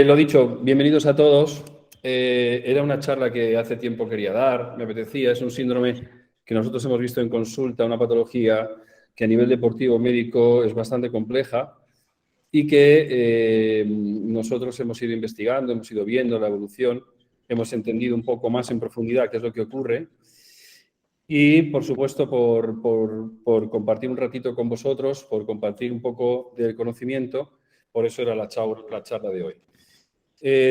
Lo dicho, bienvenidos a todos. Era una charla que hace tiempo quería dar, me apetecía. Es un síndrome que nosotros hemos visto en consulta, una patología que a nivel deportivo médico es bastante compleja y que nosotros hemos ido investigando, hemos ido viendo la evolución, hemos entendido un poco más en profundidad qué es lo que ocurre y, por supuesto, por compartir un ratito con vosotros, por compartir un poco del conocimiento, por eso era la charla de hoy.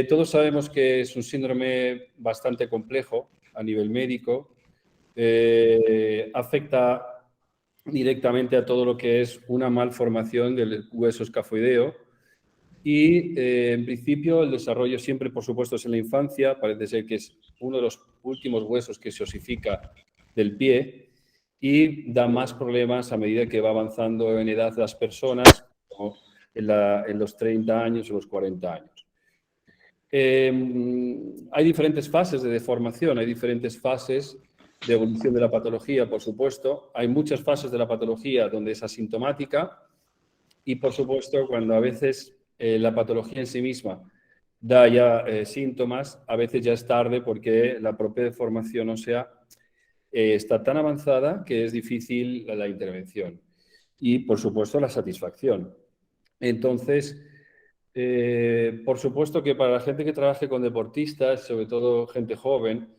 Todos sabemos que es un síndrome bastante complejo a nivel médico. Afecta directamente a todo lo que es una malformación del hueso escafoideo y, en principio, el desarrollo siempre, por supuesto, es en la infancia. Parece ser que es uno de los últimos huesos que se osifica del pie y da más problemas a medida que va avanzando en edad las personas, como en los 30 años o los 40 años. Hay diferentes fases de deformación, hay diferentes fases de evolución de la patología, por supuesto. Hay muchas fases de la patología donde es asintomática y, por supuesto, cuando a veces la patología en sí misma da ya síntomas, a veces ya es tarde porque la propia deformación ósea está tan avanzada que es difícil la intervención y, por supuesto, la satisfacción. Entonces, por supuesto que para la gente que trabaje con deportistas, sobre todo gente joven,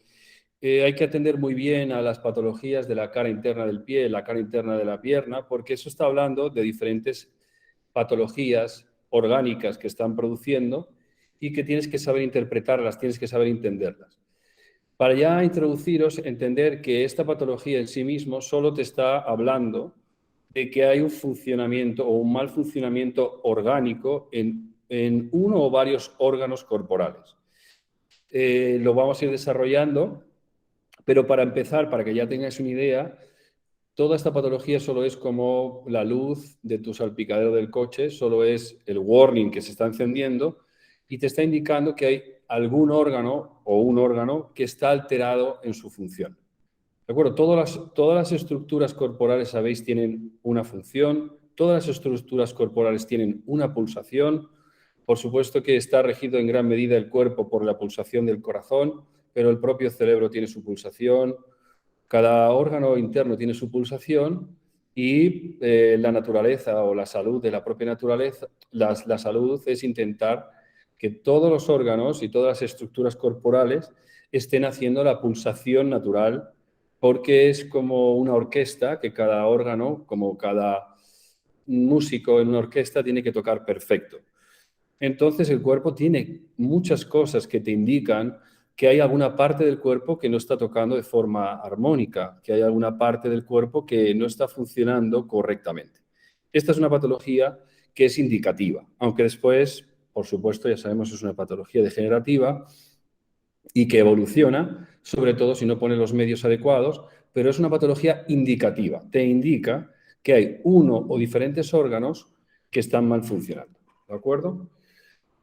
hay que atender muy bien a las patologías de la cara interna del pie, la cara interna de la pierna, porque eso está hablando de diferentes patologías orgánicas que están produciendo y que tienes que saber interpretarlas, tienes que saber entenderlas. Para ya introduciros, entender que esta patología en sí mismo solo te está hablando de que hay un funcionamiento o un mal funcionamiento orgánico en uno o varios órganos corporales. Lo vamos a ir desarrollando, pero para empezar, para que ya tengáis una idea, toda esta patología solo es como la luz de tu salpicadero del coche, solo es el warning que se está encendiendo y te está indicando que hay algún órgano o un órgano que está alterado en su función. ¿De acuerdo? Todas las estructuras corporales, sabéis, tienen una función, todas las estructuras corporales tienen una pulsación. Por supuesto que está regido en gran medida el cuerpo por la pulsación del corazón, pero el propio cerebro tiene su pulsación. Cada órgano interno tiene su pulsación y la naturaleza o la salud de la propia naturaleza, la salud es intentar que todos los órganos y todas las estructuras corporales estén haciendo la pulsación natural, porque es como una orquesta que cada órgano, como cada músico en una orquesta, tiene que tocar perfecto. Entonces el cuerpo tiene muchas cosas que te indican que hay alguna parte del cuerpo que no está tocando de forma armónica, que hay alguna parte del cuerpo que no está funcionando correctamente. Esta es una patología que es indicativa, aunque después, por supuesto, ya sabemos, es una patología degenerativa y que evoluciona, sobre todo si no pone los medios adecuados, pero es una patología indicativa. Te indica que hay uno o diferentes órganos que están mal funcionando. ¿De acuerdo?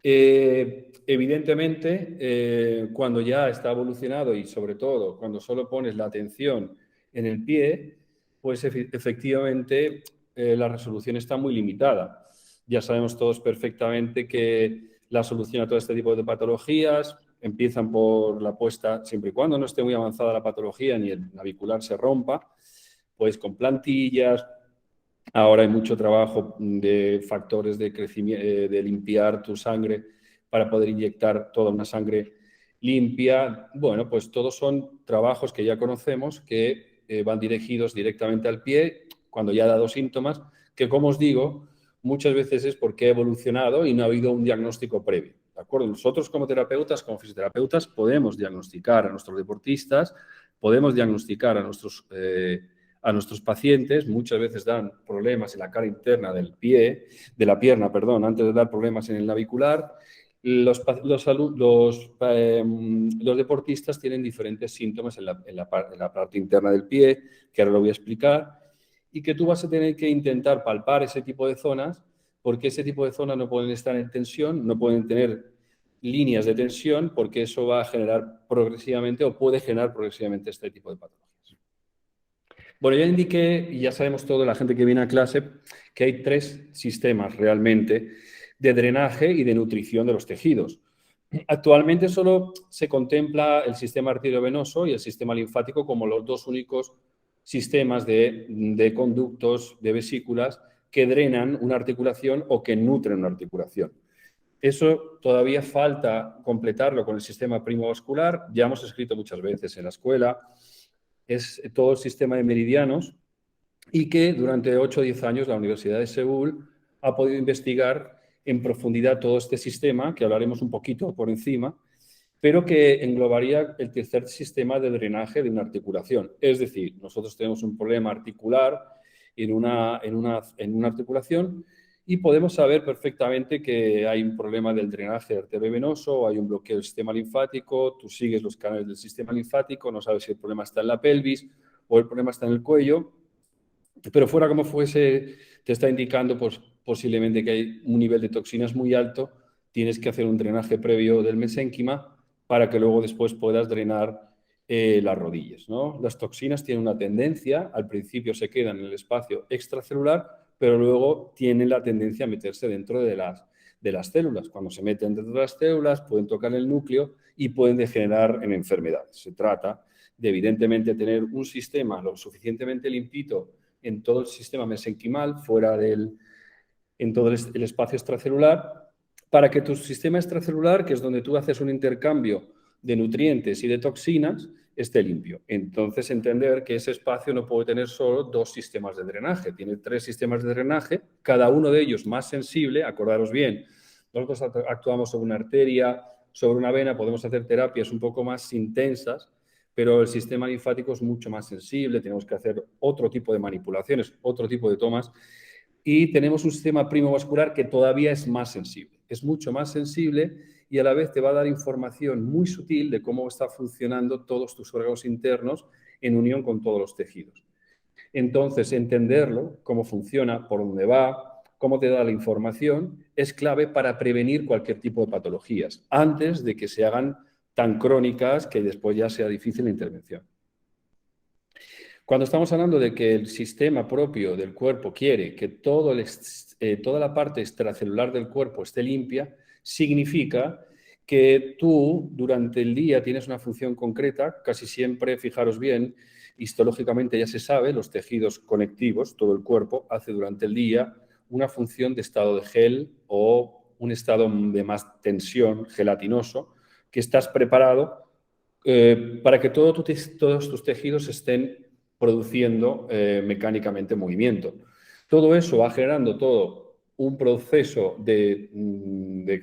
Evidentemente, cuando ya está evolucionado y sobre todo cuando solo pones la atención en el pie, pues efectivamente la resolución está muy limitada. Ya sabemos todos perfectamente que la solución a todo este tipo de patologías empiezan por la puesta, siempre y cuando no esté muy avanzada la patología ni el navicular se rompa, pues con plantillas. Ahora hay mucho trabajo de factores de crecimiento, de limpiar tu sangre para poder inyectar toda una sangre limpia. Bueno, pues todos son trabajos que ya conocemos que van dirigidos directamente al pie cuando ya ha dado síntomas, que como os digo, muchas veces es porque ha evolucionado y no ha habido un diagnóstico previo. ¿De acuerdo? Nosotros como terapeutas, como fisioterapeutas, podemos diagnosticar a nuestros deportistas, podemos diagnosticar a nuestros pacientes, muchas veces dan problemas en la cara interna del pie, de la pierna, perdón, antes de dar problemas en el navicular. Los deportistas tienen diferentes síntomas en la parte interna del pie, que ahora lo voy a explicar, y que tú vas a tener que intentar palpar ese tipo de zonas, porque ese tipo de zonas no pueden estar en tensión, no pueden tener líneas de tensión, porque eso va a generar progresivamente o puede generar progresivamente este tipo de patologías. Bueno, ya indiqué, y ya sabemos todo, la gente que viene a clase, que hay tres sistemas realmente de drenaje y de nutrición de los tejidos. Actualmente solo se contempla el sistema arteriovenoso y el sistema linfático como los dos únicos sistemas de conductos, de vesículas, que drenan una articulación o que nutren una articulación. Eso todavía falta completarlo con el sistema primovascular. Ya hemos escrito muchas veces en la escuela. Es todo el sistema de meridianos y que durante 8 o 10 años la Universidad de Seúl ha podido investigar en profundidad todo este sistema, que hablaremos un poquito por encima, pero que englobaría el tercer sistema de drenaje de una articulación. Es decir, nosotros tenemos un problema articular en una articulación y podemos saber perfectamente que hay un problema del drenaje arteriovenoso, hay un bloqueo del sistema linfático, tú sigues los canales del sistema linfático, no sabes si el problema está en la pelvis o el problema está en el cuello, pero fuera como fuese, te está indicando pues, posiblemente que hay un nivel de toxinas muy alto, tienes que hacer un drenaje previo del mesénquima para que luego después puedas drenar las rodillas, ¿no? Las toxinas tienen una tendencia, al principio se quedan en el espacio extracelular, pero luego tienen la tendencia a meterse dentro de las células. Cuando se meten dentro de las células, pueden tocar el núcleo y pueden degenerar en enfermedades. Se trata de, evidentemente, tener un sistema lo suficientemente limpito en todo el sistema mesenquimal, en todo el espacio extracelular, para que tu sistema extracelular, que es donde tú haces un intercambio de nutrientes y de toxinas, esté limpio. Entonces, entender que ese espacio no puede tener solo 2 sistemas de drenaje, tiene 3 sistemas de drenaje, cada uno de ellos más sensible, acordaros bien, nosotros actuamos sobre una arteria, sobre una vena, podemos hacer terapias un poco más intensas, pero el sistema linfático es mucho más sensible, tenemos que hacer otro tipo de manipulaciones, otro tipo de tomas, y tenemos un sistema primovascular que todavía es más sensible, es mucho más sensible y a la vez te va a dar información muy sutil de cómo está funcionando todos tus órganos internos en unión con todos los tejidos. Entonces, entenderlo, cómo funciona, por dónde va, cómo te da la información, es clave para prevenir cualquier tipo de patologías, antes de que se hagan tan crónicas que después ya sea difícil la intervención. Cuando estamos hablando de que el sistema propio del cuerpo quiere que toda la parte extracelular del cuerpo esté limpia, significa que tú durante el día tienes una función concreta, casi siempre, fijaros bien, histológicamente ya se sabe, los tejidos conectivos, todo el cuerpo, hace durante el día una función de estado de gel o un estado de más tensión gelatinoso, que estás preparado para que todos tus tejidos estén produciendo mecánicamente movimiento. Todo eso va generando todo un proceso de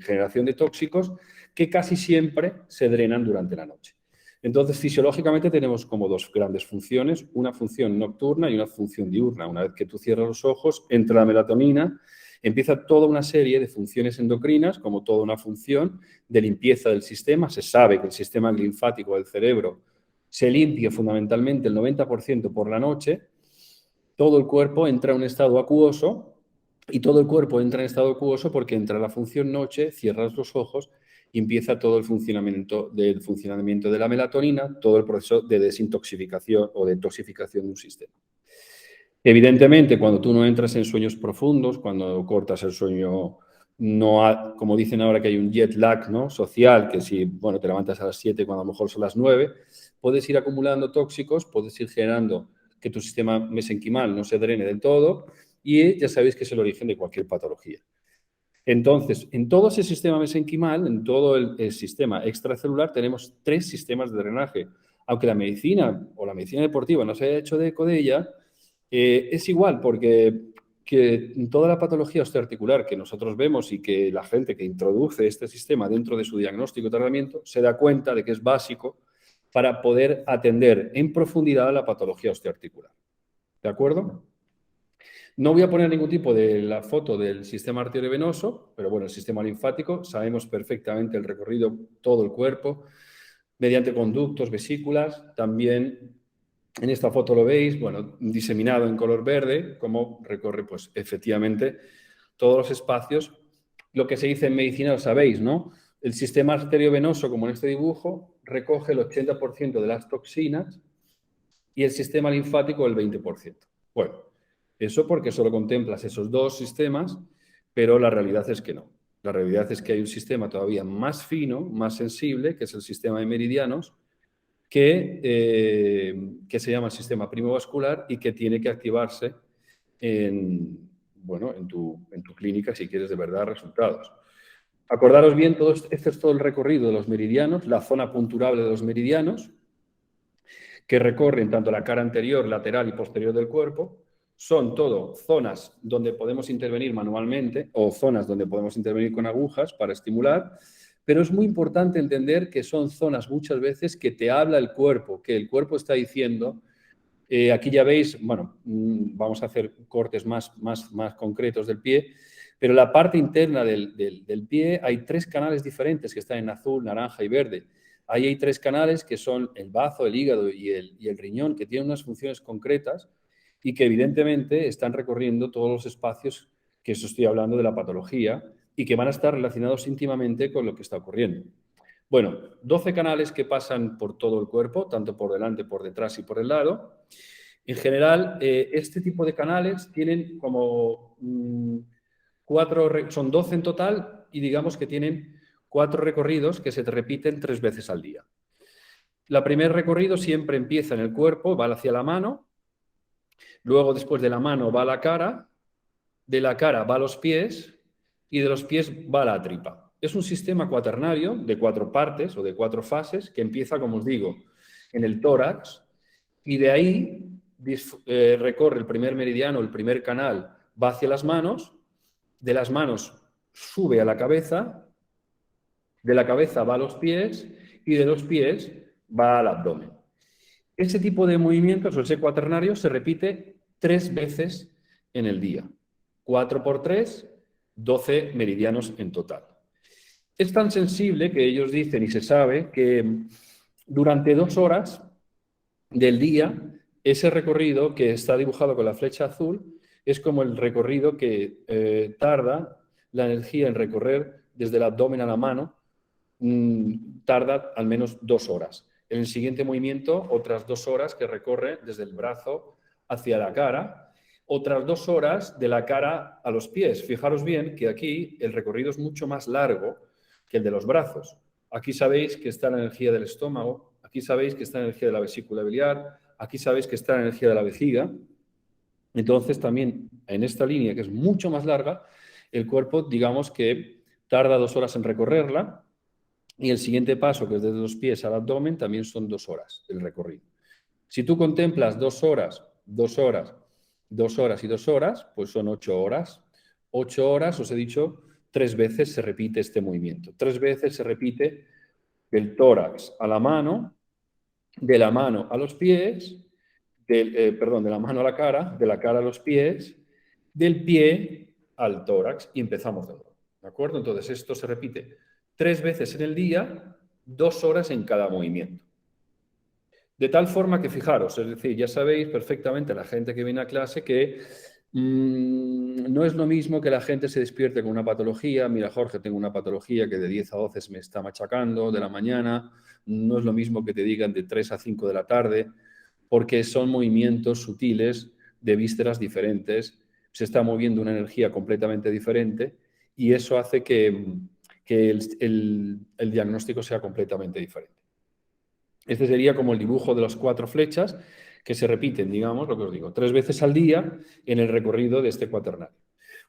generación de tóxicos que casi siempre se drenan durante la noche. Entonces, fisiológicamente tenemos como 2 grandes funciones, una función nocturna y una función diurna. Una vez que tú cierras los ojos, entra la melatonina, empieza toda una serie de funciones endocrinas, como toda una función de limpieza del sistema. Se sabe que el sistema linfático del cerebro se limpia fundamentalmente el 90% por la noche. Todo el cuerpo entra en un estado acuoso y todo el cuerpo entra en estado acuoso porque entra la función noche, cierras los ojos y empieza todo el funcionamiento de la melatonina, todo el proceso de desintoxicación o de toxificación de un sistema. Evidentemente, cuando tú no entras en sueños profundos, cuando cortas el sueño, como dicen ahora que hay un jet lag, ¿no?, social, que si te levantas a las 7 cuando a lo mejor son las 9, puedes ir acumulando tóxicos, puedes ir generando que tu sistema mesenquimal no se drene del todo y ya sabéis que es el origen de cualquier patología. Entonces, en todo ese sistema mesenquimal, en todo el sistema extracelular, tenemos 3 sistemas de drenaje. Aunque la medicina o la medicina deportiva no se haya hecho eco de ella, es igual porque toda la patología osteoarticular que nosotros vemos y que la gente que introduce este sistema dentro de su diagnóstico y tratamiento se da cuenta de que es básico para poder atender en profundidad la patología osteoarticular. ¿De acuerdo? No voy a poner ningún tipo de la foto del sistema arteriovenoso, pero bueno, el sistema linfático, sabemos perfectamente el recorrido, todo el cuerpo, mediante conductos, vesículas. También en esta foto lo veis, diseminado en color verde, cómo recorre, pues efectivamente, todos los espacios. Lo que se dice en medicina lo sabéis, ¿no? El sistema arteriovenoso, como en este dibujo, recoge el 80% de las toxinas y el sistema linfático el 20%. Bueno, eso porque solo contemplas esos 2 sistemas, pero la realidad es que no. La realidad es que hay un sistema todavía más fino, más sensible, que es el sistema de meridianos, que se llama el sistema primovascular y que tiene que activarse bueno, en tu clínica si quieres de verdad resultados. Acordaros bien, este es todo el recorrido de los meridianos, la zona punturable de los meridianos, que recorren tanto la cara anterior, lateral y posterior del cuerpo. Son todo zonas donde podemos intervenir manualmente o zonas donde podemos intervenir con agujas para estimular, pero es muy importante entender que son zonas muchas veces que te habla el cuerpo, que el cuerpo está diciendo. Aquí ya veis, bueno, vamos a hacer cortes más concretos del pie, pero la parte interna del pie hay 3 canales diferentes que están en azul, naranja y verde. Ahí hay 3 canales que son el bazo, el hígado y el riñón, que tienen unas funciones concretas y que evidentemente están recorriendo todos los espacios que eso estoy hablando de la patología y que van a estar relacionados íntimamente con lo que está ocurriendo. Bueno, 12 canales que pasan por todo el cuerpo, tanto por delante, por detrás y por el lado. En general, este tipo de canales tienen como 4, son 12 en total y digamos que tienen 4 recorridos que se te repiten 3 veces al día. El primer recorrido siempre empieza en el cuerpo, va hacia la mano, luego después de la mano va a la cara, de la cara va a los pies y de los pies va a la tripa. Es un sistema cuaternario de 4 partes o de 4 fases que empieza, como os digo, en el tórax y de ahí recorre el primer meridiano, el primer canal va hacia las manos, de las manos sube a la cabeza, de la cabeza va a los pies y de los pies va al abdomen. Ese tipo de movimientos o ese cuaternario se repite 3 veces en el día. 4 por 3, 12 meridianos en total. Es tan sensible que ellos dicen y se sabe que durante 2 horas del día, ese recorrido que está dibujado con la flecha azul es como el recorrido que tarda la energía en recorrer desde el abdomen a la mano, tarda al menos 2 horas. En el siguiente movimiento, otras 2 horas que recorre desde el brazo hacia la cara, otras 2 horas de la cara a los pies. Fijaros bien que aquí el recorrido es mucho más largo que el de los brazos. Aquí sabéis que está la energía del estómago, aquí sabéis que está la energía de la vesícula biliar, aquí sabéis que está la energía de la vejiga. Entonces también en esta línea, que es mucho más larga, el cuerpo, digamos que tarda 2 horas en recorrerla y el siguiente paso, que es desde los pies al abdomen, también son 2 horas el recorrido. Si tú contemplas 2 horas, 2 horas, 2 horas y 2 horas, pues son 8 horas. 8 horas, os he dicho, 3 veces se repite este movimiento. 3 veces se repite del tórax a la mano, de la mano a los pies, de la mano a la cara, de la cara a los pies, del pie al tórax y empezamos de nuevo. ¿De acuerdo? Entonces esto se repite 3 veces en el día, 2 horas en cada movimiento. De tal forma que, fijaros, es decir, ya sabéis perfectamente la gente que viene a clase que no es lo mismo que la gente se despierte con una patología. Mira, Jorge, tengo una patología que de 10 a 12 me está machacando de la mañana. No es lo mismo que te digan de 3 a 5 de la tarde, porque son movimientos sutiles de vísceras diferentes. Se está moviendo una energía completamente diferente y eso hace que el diagnóstico sea completamente diferente. Este sería como el dibujo de las 4 flechas que se repiten, digamos, lo que os digo, 3 veces al día en el recorrido de este cuaternario.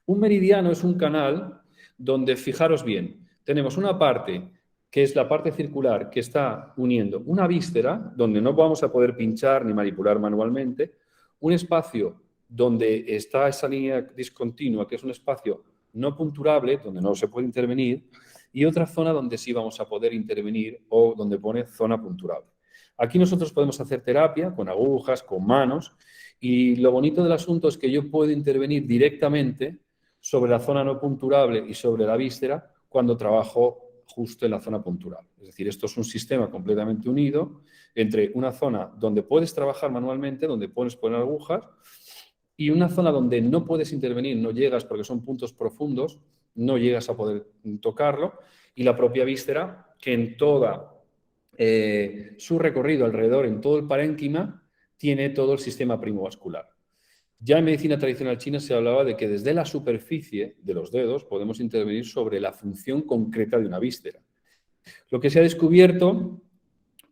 Un meridiano es un canal donde, fijaros bien, tenemos una parte que es la parte circular que está uniendo una víscera, donde no vamos a poder pinchar ni manipular manualmente, un espacio donde está esa línea discontinua, que es un espacio no punturable, donde no se puede intervenir, y otra zona donde sí vamos a poder intervenir o donde pone zona punturable. Aquí nosotros podemos hacer terapia con agujas, con manos, y lo bonito del asunto es que yo puedo intervenir directamente sobre la zona no punturable y sobre la víscera cuando trabajo justo en la zona puntural. Es decir, esto es un sistema completamente unido entre una zona donde puedes trabajar manualmente, donde puedes poner agujas, y una zona donde no puedes intervenir, no llegas porque son puntos profundos, no llegas a poder tocarlo, y la propia víscera, que en toda su recorrido alrededor, en todo el parénquima, tiene todo el sistema primovascular. Ya en medicina tradicional china se hablaba de que desde la superficie de los dedos podemos intervenir sobre la función concreta de una víscera. Lo que se ha descubierto,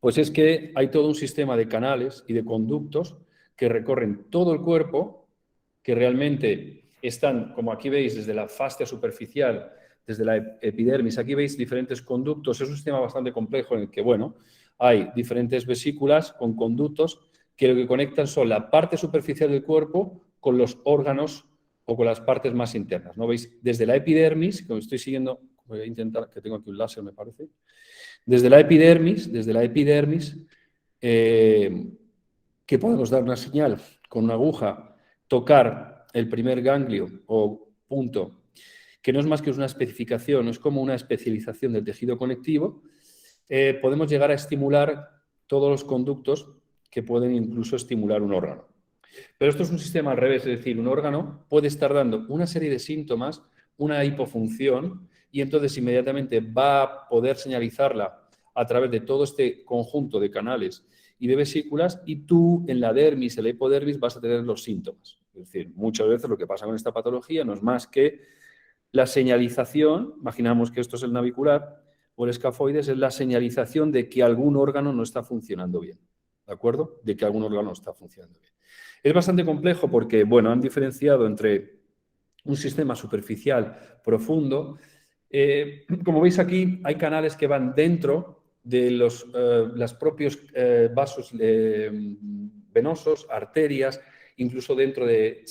pues es que hay todo un sistema de canales y de conductos que recorren todo el cuerpo, que realmente están, como aquí veis, desde la fascia superficial, desde la epidermis, aquí veis diferentes conductos. Es un sistema bastante complejo en el que, bueno, hay diferentes vesículas con conductos que lo que conectan son la parte superficial del cuerpo con los órganos o con las partes más internas, ¿no? Veis, desde la epidermis, que estoy siguiendo, voy a intentar, que tengo aquí un láser, me parece. Desde la epidermis, que podemos dar una señal con una aguja, tocar el primer ganglio o punto, que no es más que una especificación, no es como una especialización del tejido conectivo, podemos llegar a estimular todos los conductos que pueden incluso estimular un órgano. Pero esto es un sistema al revés, es decir, un órgano puede estar dando una serie de síntomas, una hipofunción, y entonces inmediatamente va a poder señalizarla a través de todo este conjunto de canales y de vesículas, y tú en la dermis, en la hipodermis, vas a tener los síntomas. Es decir, muchas veces lo que pasa con esta patología no es más que la señalización, imaginamos que esto es el navicular o el escafoides, es la señalización de que algún órgano no está funcionando bien, ¿de acuerdo? De que algún órgano no está funcionando bien. Es bastante complejo porque, bueno, han diferenciado entre un sistema superficial profundo. Como veis aquí, hay canales que van dentro de los propios vasos venosos, arterias, incluso dentro del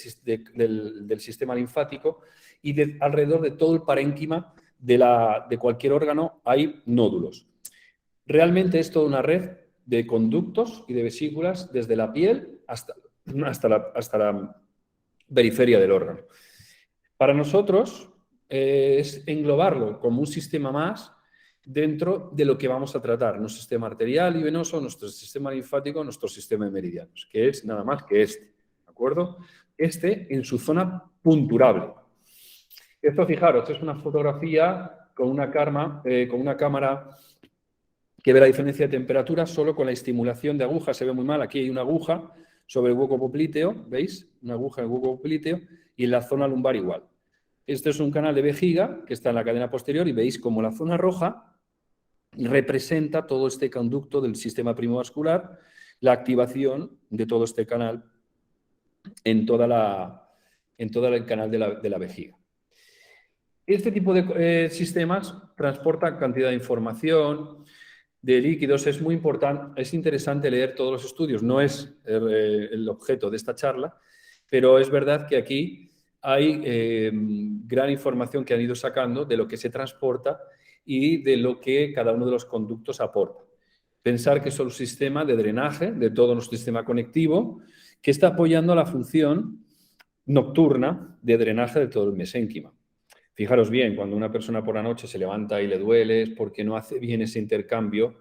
sistema linfático, y alrededor de todo el parénquima de cualquier órgano hay nódulos. Realmente es toda una red de conductos y de vesículas desde la piel hasta la periferia del órgano. Para nosotros es englobarlo como un sistema más dentro de lo que vamos a tratar, nuestro sistema arterial y venoso, nuestro sistema linfático, nuestro sistema de meridianos, que es nada más que este, ¿de acuerdo? Este en su zona punturable. Esto, fijaros, es una fotografía con una cámara que ve la diferencia de temperatura solo con la estimulación de agujas. Se ve muy mal. Aquí hay una aguja sobre el hueco popliteo, ¿veis? Una aguja en el hueco popliteo y en la zona lumbar igual. Este es un canal de vejiga que está en la cadena posterior y veis como la zona roja representa todo este conducto del sistema primovascular, la activación de todo este canal en todo el canal de la vejiga. Este tipo de sistemas transportan cantidad de información, de líquidos. Es muy importante, es interesante leer todos los estudios. No es el objeto de esta charla, pero es verdad que aquí hay gran información que han ido sacando de lo que se transporta y de lo que cada uno de los conductos aporta. Pensar que es un sistema de drenaje de todo nuestro sistema conectivo que está apoyando la función nocturna de drenaje de todo el mesénquima. Fijaros bien, cuando una persona por la noche se levanta y le duele es porque no hace bien ese intercambio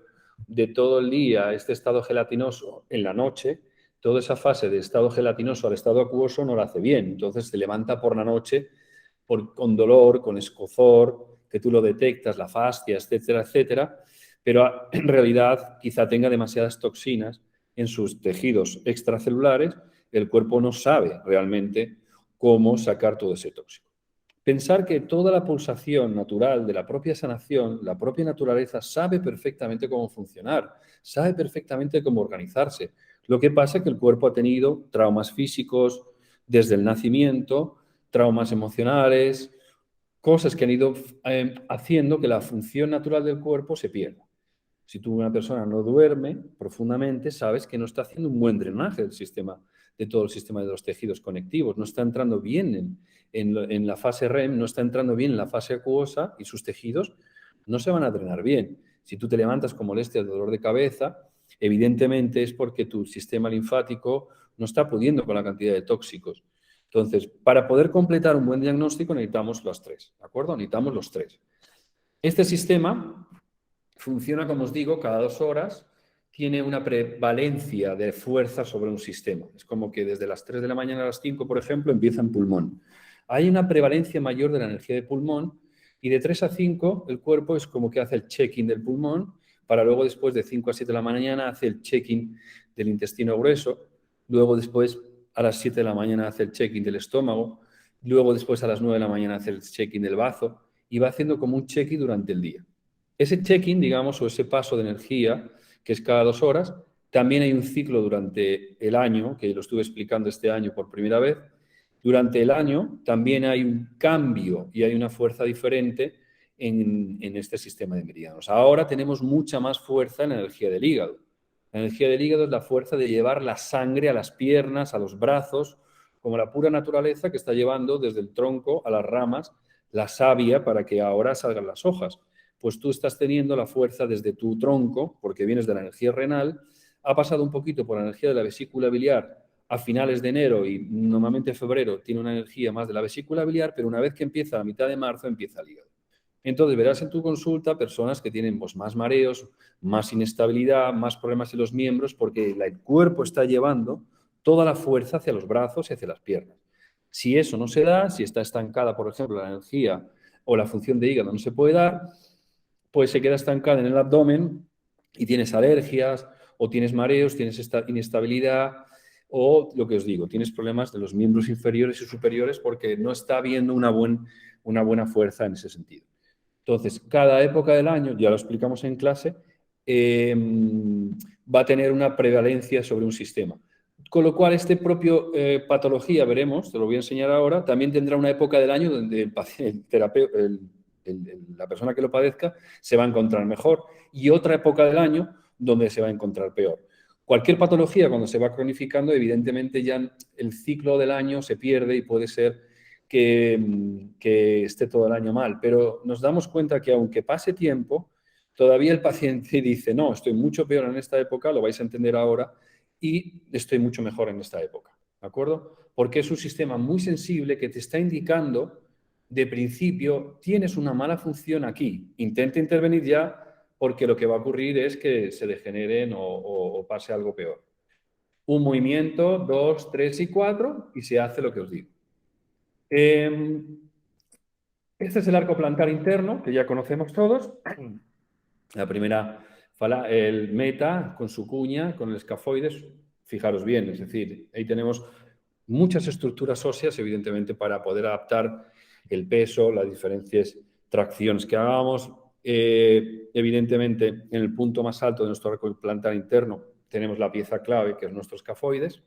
de todo el día, este estado gelatinoso en la noche, toda esa fase de estado gelatinoso al estado acuoso no la hace bien. Entonces se levanta por la noche con dolor, con escozor, que tú lo detectas, la fascia, etcétera, etcétera, pero en realidad quizá tenga demasiadas toxinas en sus tejidos extracelulares, el cuerpo no sabe realmente cómo sacar todo ese tóxico. Pensar que toda la pulsación natural de la propia sanación, la propia naturaleza, sabe perfectamente cómo funcionar, sabe perfectamente cómo organizarse. Lo que pasa es que el cuerpo ha tenido traumas físicos desde el nacimiento, traumas emocionales, cosas que han ido haciendo que la función natural del cuerpo se pierda. Si tú, una persona, no duerme profundamente, sabes que no está haciendo un buen drenaje del sistema, de todo el sistema de los tejidos conectivos, no está entrando bien en la fase REM, no está entrando bien en la fase acuosa y sus tejidos no se van a drenar bien. Si tú te levantas con molestias de dolor de cabeza, evidentemente es porque tu sistema linfático no está pudiendo con la cantidad de tóxicos. Entonces, para poder completar un buen diagnóstico necesitamos los tres, ¿de acuerdo? Necesitamos los tres. Este sistema funciona, como os digo, cada 2 horas, tiene una prevalencia de fuerza sobre un sistema. Es como que desde las 3 de la mañana a las 5, por ejemplo, empieza en pulmón. Hay una prevalencia mayor de la energía de pulmón y de 3 a 5 el cuerpo es como que hace el check-in del pulmón para luego después de 5 a 7 de la mañana hace el check-in del intestino grueso, luego después a las 7 de la mañana hace el check-in del estómago, luego después a las 9 de la mañana hace el check-in del bazo y va haciendo como un check-in durante el día. Ese check-in, digamos, o ese paso de energía, que es cada 2 horas, también hay un ciclo durante el año, que lo estuve explicando este año por primera vez. Durante el año también hay un cambio y hay una fuerza diferente en este sistema de meridianos. Ahora tenemos mucha más fuerza en la energía del hígado. La energía del hígado es la fuerza de llevar la sangre a las piernas, a los brazos, como la pura naturaleza que está llevando desde el tronco a las ramas la savia para que ahora salgan las hojas. Pues tú estás teniendo la fuerza desde tu tronco, porque vienes de la energía renal, ha pasado un poquito por la energía de la vesícula biliar a finales de enero y normalmente febrero tiene una energía más de la vesícula biliar, pero una vez que empieza a mitad de marzo empieza el hígado. Entonces verás en tu consulta personas que tienen pues, más mareos, más inestabilidad, más problemas en los miembros, porque el cuerpo está llevando toda la fuerza hacia los brazos y hacia las piernas. Si eso no se da, si está estancada, por ejemplo, la energía o la función de hígado no se puede dar, pues se queda estancada en el abdomen y tienes alergias o tienes mareos, tienes esta inestabilidad o, lo que os digo, tienes problemas de los miembros inferiores y superiores porque no está habiendo una buena fuerza en ese sentido. Entonces, cada época del año, ya lo explicamos en clase, va a tener una prevalencia sobre un sistema. Con lo cual, este propio patología, veremos, te lo voy a enseñar ahora, también tendrá una época del año donde la persona que lo padezca se va a encontrar mejor y otra época del año donde se va a encontrar peor. Cualquier patología, cuando se va cronificando, evidentemente ya el ciclo del año se pierde y puede ser que esté todo el año mal, pero nos damos cuenta que aunque pase tiempo, todavía el paciente dice, no, estoy mucho peor en esta época, lo vais a entender ahora, y estoy mucho mejor en esta época, ¿de acuerdo? Porque es un sistema muy sensible que te está indicando, de principio, tienes una mala función aquí, intenta intervenir ya, porque lo que va a ocurrir es que se degeneren o pase algo peor. Un movimiento, 2, 3 y 4, y se hace lo que os digo. Este es el arco plantar interno, que ya conocemos todos. La primera, el meta con su cuña, con el escafoides, fijaros bien, es decir, ahí tenemos muchas estructuras óseas, evidentemente, para poder adaptar el peso, las diferentes tracciones que hagamos. Evidentemente, en el punto más alto de nuestro arco plantar interno tenemos la pieza clave, que es nuestro escafoides.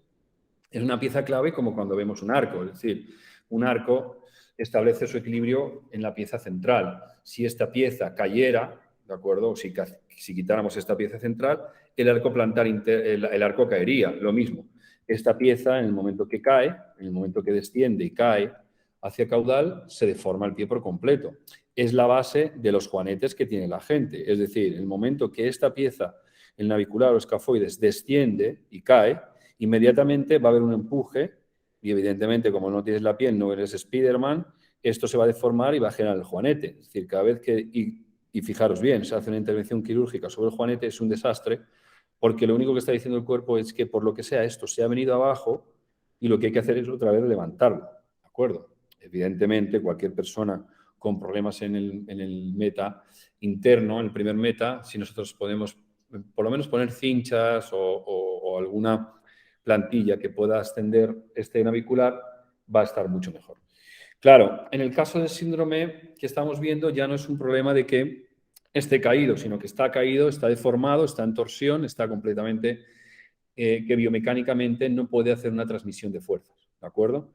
Es una pieza clave como cuando vemos un arco, es decir, un arco establece su equilibrio en la pieza central. Si esta pieza cayera, ¿de acuerdo? Si quitáramos esta pieza central, el arco plantar el arco caería, lo mismo. Esta pieza, en el momento que cae, en el momento que desciende y cae hacia caudal, se deforma el pie por completo. Es la base de los juanetes que tiene la gente. Es decir, en el momento que esta pieza, el navicular o escafoides, desciende y cae, inmediatamente va a haber un empuje y evidentemente como no tienes la piel, no eres Spiderman, esto se va a deformar y va a generar el juanete. Es decir, cada vez que, y fijaros bien, se hace una intervención quirúrgica sobre el juanete es un desastre porque lo único que está diciendo el cuerpo es que por lo que sea esto se ha venido abajo y lo que hay que hacer es otra vez levantarlo, ¿de acuerdo? Evidentemente cualquier persona con problemas en el meta interno, en el primer meta, si nosotros podemos por lo menos poner cinchas o alguna plantilla que pueda extender este navicular, va a estar mucho mejor. Claro, en el caso del síndrome que estamos viendo ya no es un problema de que esté caído, sino que está caído, está deformado, está en torsión, está completamente, que biomecánicamente no puede hacer una transmisión de fuerzas, ¿de acuerdo?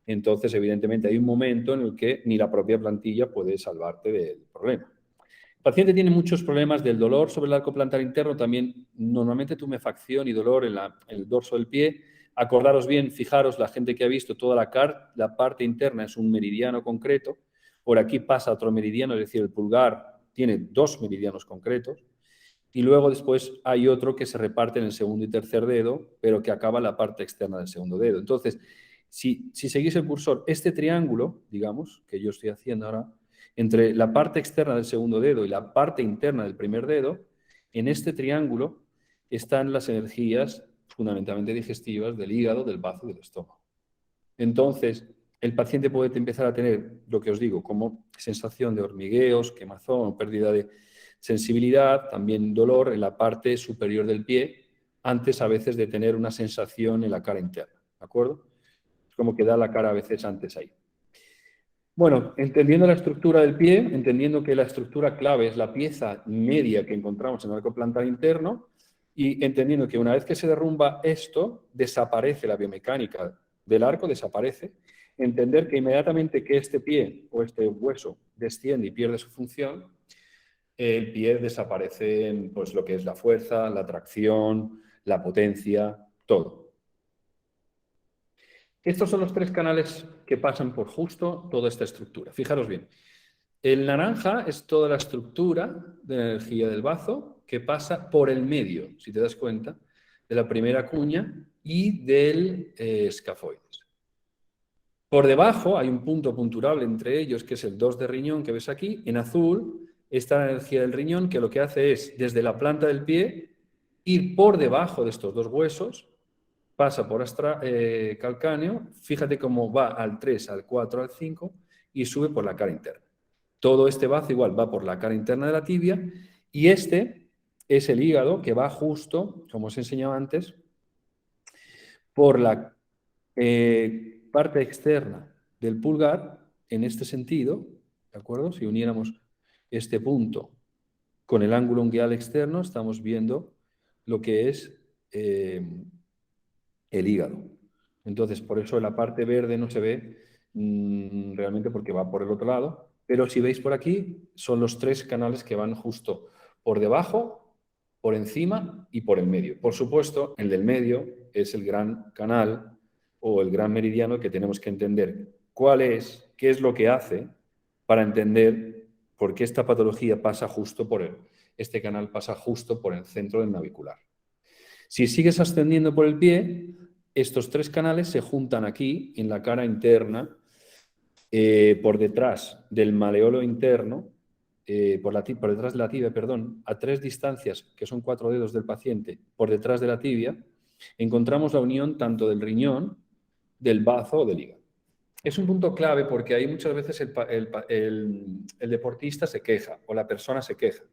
Entonces, evidentemente, hay un momento en el que ni la propia plantilla puede salvarte del problema. El paciente tiene muchos problemas del dolor sobre el arco plantar interno, también normalmente tumefacción y dolor en el dorso del pie. Acordaros bien, fijaros, la gente que ha visto toda la parte interna es un meridiano concreto, por aquí pasa otro meridiano, es decir, el pulgar tiene 2 meridianos concretos, y luego después hay otro que se reparte en el segundo y tercer dedo, pero que acaba en la parte externa del segundo dedo. Entonces, si seguís el cursor, este triángulo, digamos, que yo estoy haciendo ahora, entre la parte externa del segundo dedo y la parte interna del primer dedo, en este triángulo están las energías fundamentalmente digestivas del hígado, del bazo y del estómago. Entonces, el paciente puede empezar a tener, lo que os digo, como sensación de hormigueos, quemazón, pérdida de sensibilidad, también dolor en la parte superior del pie, antes a veces de tener una sensación en la cara interna. ¿de acuerdo? Es como que da la cara a veces antes ahí. Bueno, entendiendo la estructura del pie, entendiendo que la estructura clave es la pieza media que encontramos en el arco plantar interno y entendiendo que una vez que se derrumba esto, desaparece la biomecánica del arco, desaparece, entender que inmediatamente que este pie o este hueso desciende y pierde su función, el pie desaparece en pues, lo que es la fuerza, la tracción, la potencia, todo. Estos son los 3 canales que pasan por justo toda esta estructura. Fijaros bien. El naranja es toda la estructura de la energía del bazo que pasa por el medio, si te das cuenta, de la primera cuña y del escafoides. Por debajo hay un punto punturable entre ellos, que es el 2 de riñón que ves aquí. En azul está la energía del riñón, que lo que hace es, desde la planta del pie, ir por debajo de estos 2 huesos, pasa por calcáneo, fíjate cómo va al 3, al 4, al 5 y sube por la cara interna. Todo este bazo igual va por la cara interna de la tibia y este es el hígado que va justo, como os he enseñado antes, por la parte externa del pulgar en este sentido, ¿de acuerdo? Si uniéramos este punto con el ángulo unguial externo, estamos viendo lo que es el hígado. Entonces, por eso la parte verde no se ve realmente porque va por el otro lado, pero si veis por aquí, son los 3 canales que van justo por debajo, por encima y por el medio. Por supuesto, el del medio es el gran canal o el gran meridiano que tenemos que entender cuál es, qué es lo que hace para entender por qué esta patología pasa justo por este canal pasa justo por el centro del navicular. Si sigues ascendiendo por el pie, estos 3 canales se juntan aquí, en la cara interna, por detrás del maleolo interno, por detrás de la tibia, perdón, a 3 distancias, que son 4 dedos del paciente, por detrás de la tibia, encontramos la unión tanto del riñón, del bazo o del hígado. Es un punto clave porque ahí muchas veces el deportista se queja o la persona se queja.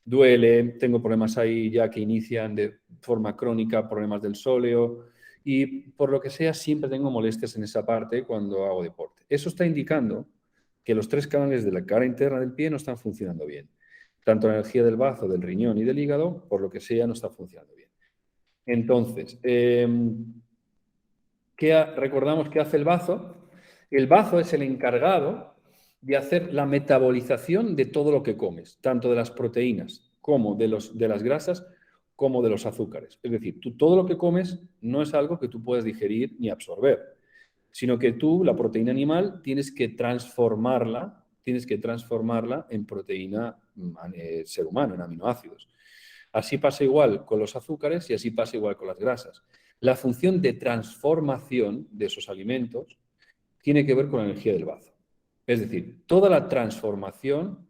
Duele, tengo problemas ahí ya que inician de forma crónica, problemas del sóleo y por lo que sea siempre tengo molestias en esa parte cuando hago deporte. Eso está indicando que los 3 canales de la cara interna del pie no están funcionando bien. Tanto la energía del bazo, del riñón y del hígado, por lo que sea, no está funcionando bien. Entonces, recordamos que hace el bazo. El bazo es el encargado de hacer la metabolización de todo lo que comes, tanto de las proteínas como de las grasas, como de los azúcares. Es decir, todo lo que comes no es algo que tú puedes digerir ni absorber, sino que tú, la proteína animal, tienes que transformarla en proteína ser humano, en aminoácidos. Así pasa igual con los azúcares y así pasa igual con las grasas. La función de transformación de esos alimentos tiene que ver con la energía del bazo. Es decir, toda la transformación,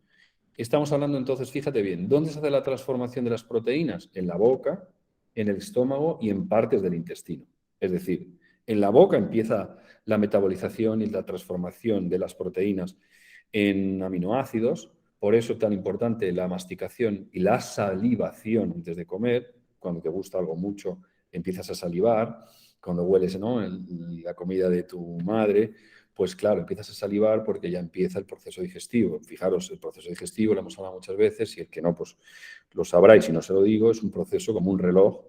estamos hablando entonces, fíjate bien, ¿dónde se hace la transformación de las proteínas? En la boca, en el estómago y en partes del intestino. Es decir, en la boca empieza la metabolización y la transformación de las proteínas en aminoácidos. Por eso es tan importante la masticación y la salivación antes de comer. Cuando te gusta algo mucho, empiezas a salivar. Cuando hueles, ¿no?, la comida de tu madre, pues claro, empiezas a salivar porque ya empieza el proceso digestivo. Fijaros, el proceso digestivo, lo hemos hablado muchas veces, y el que no, pues lo sabrá, y si no se lo digo, es un proceso como un reloj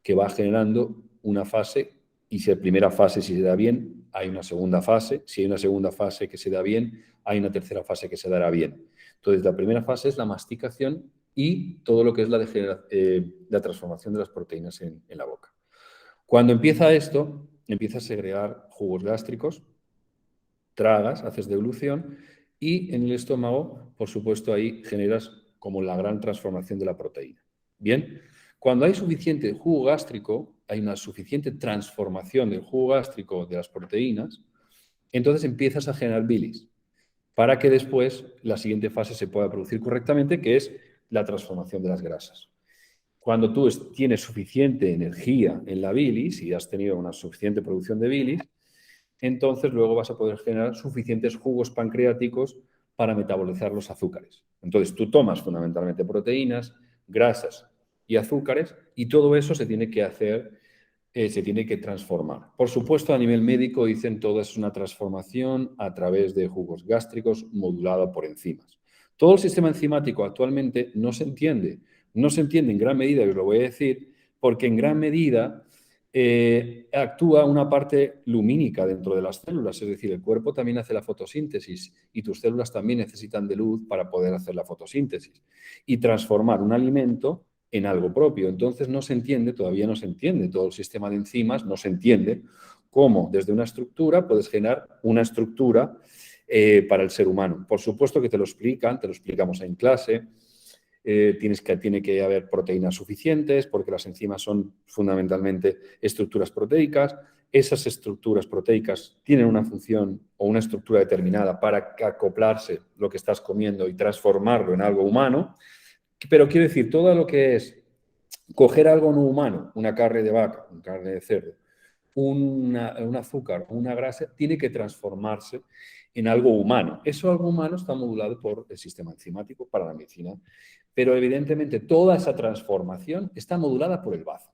que va generando una fase, y si la primera fase si se da bien, hay una segunda fase, si hay una segunda fase que se da bien, hay una tercera fase que se dará bien. Entonces, la primera fase es la masticación y todo lo que es la transformación de las proteínas en la boca. Cuando empieza esto, empieza a segregar jugos gástricos, tragas, haces deglución y en el estómago, por supuesto, ahí generas como la gran transformación de la proteína. Bien, cuando hay suficiente jugo gástrico, hay una suficiente transformación del jugo gástrico de las proteínas, entonces empiezas a generar bilis para que después la siguiente fase se pueda producir correctamente, que es la transformación de las grasas. Cuando tú tienes suficiente energía en la bilis y has tenido una suficiente producción de bilis, entonces luego vas a poder generar suficientes jugos pancreáticos para metabolizar los azúcares. Entonces tú tomas fundamentalmente proteínas, grasas y azúcares y todo eso se tiene que hacer se tiene que transformar. Por supuesto, a nivel médico dicen todo es una transformación a través de jugos gástricos modulado por enzimas. Todo el sistema enzimático actualmente no se entiende. No se entiende en gran medida, y os lo voy a decir, porque en gran medida actúa una parte lumínica dentro de las células, es decir, el cuerpo también hace la fotosíntesis y tus células también necesitan de luz para poder hacer la fotosíntesis y transformar un alimento en algo propio. Entonces no se entiende, todavía no se entiende todo el sistema de enzimas, no se entiende cómo desde una estructura puedes generar una estructura para el ser humano. Por supuesto que te lo explican, te lo explicamos en clase. Tiene que haber proteínas suficientes porque las enzimas son fundamentalmente estructuras proteicas. Esas estructuras proteicas tienen una función o una estructura determinada para acoplarse lo que estás comiendo y transformarlo en algo humano. Pero quiero decir, todo lo que es coger algo no humano, una carne de vaca, una carne de cerdo, un azúcar o una grasa, tiene que transformarse en algo humano. Eso algo humano está modulado por el sistema enzimático para la medicina, pero evidentemente toda esa transformación está modulada por el bazo.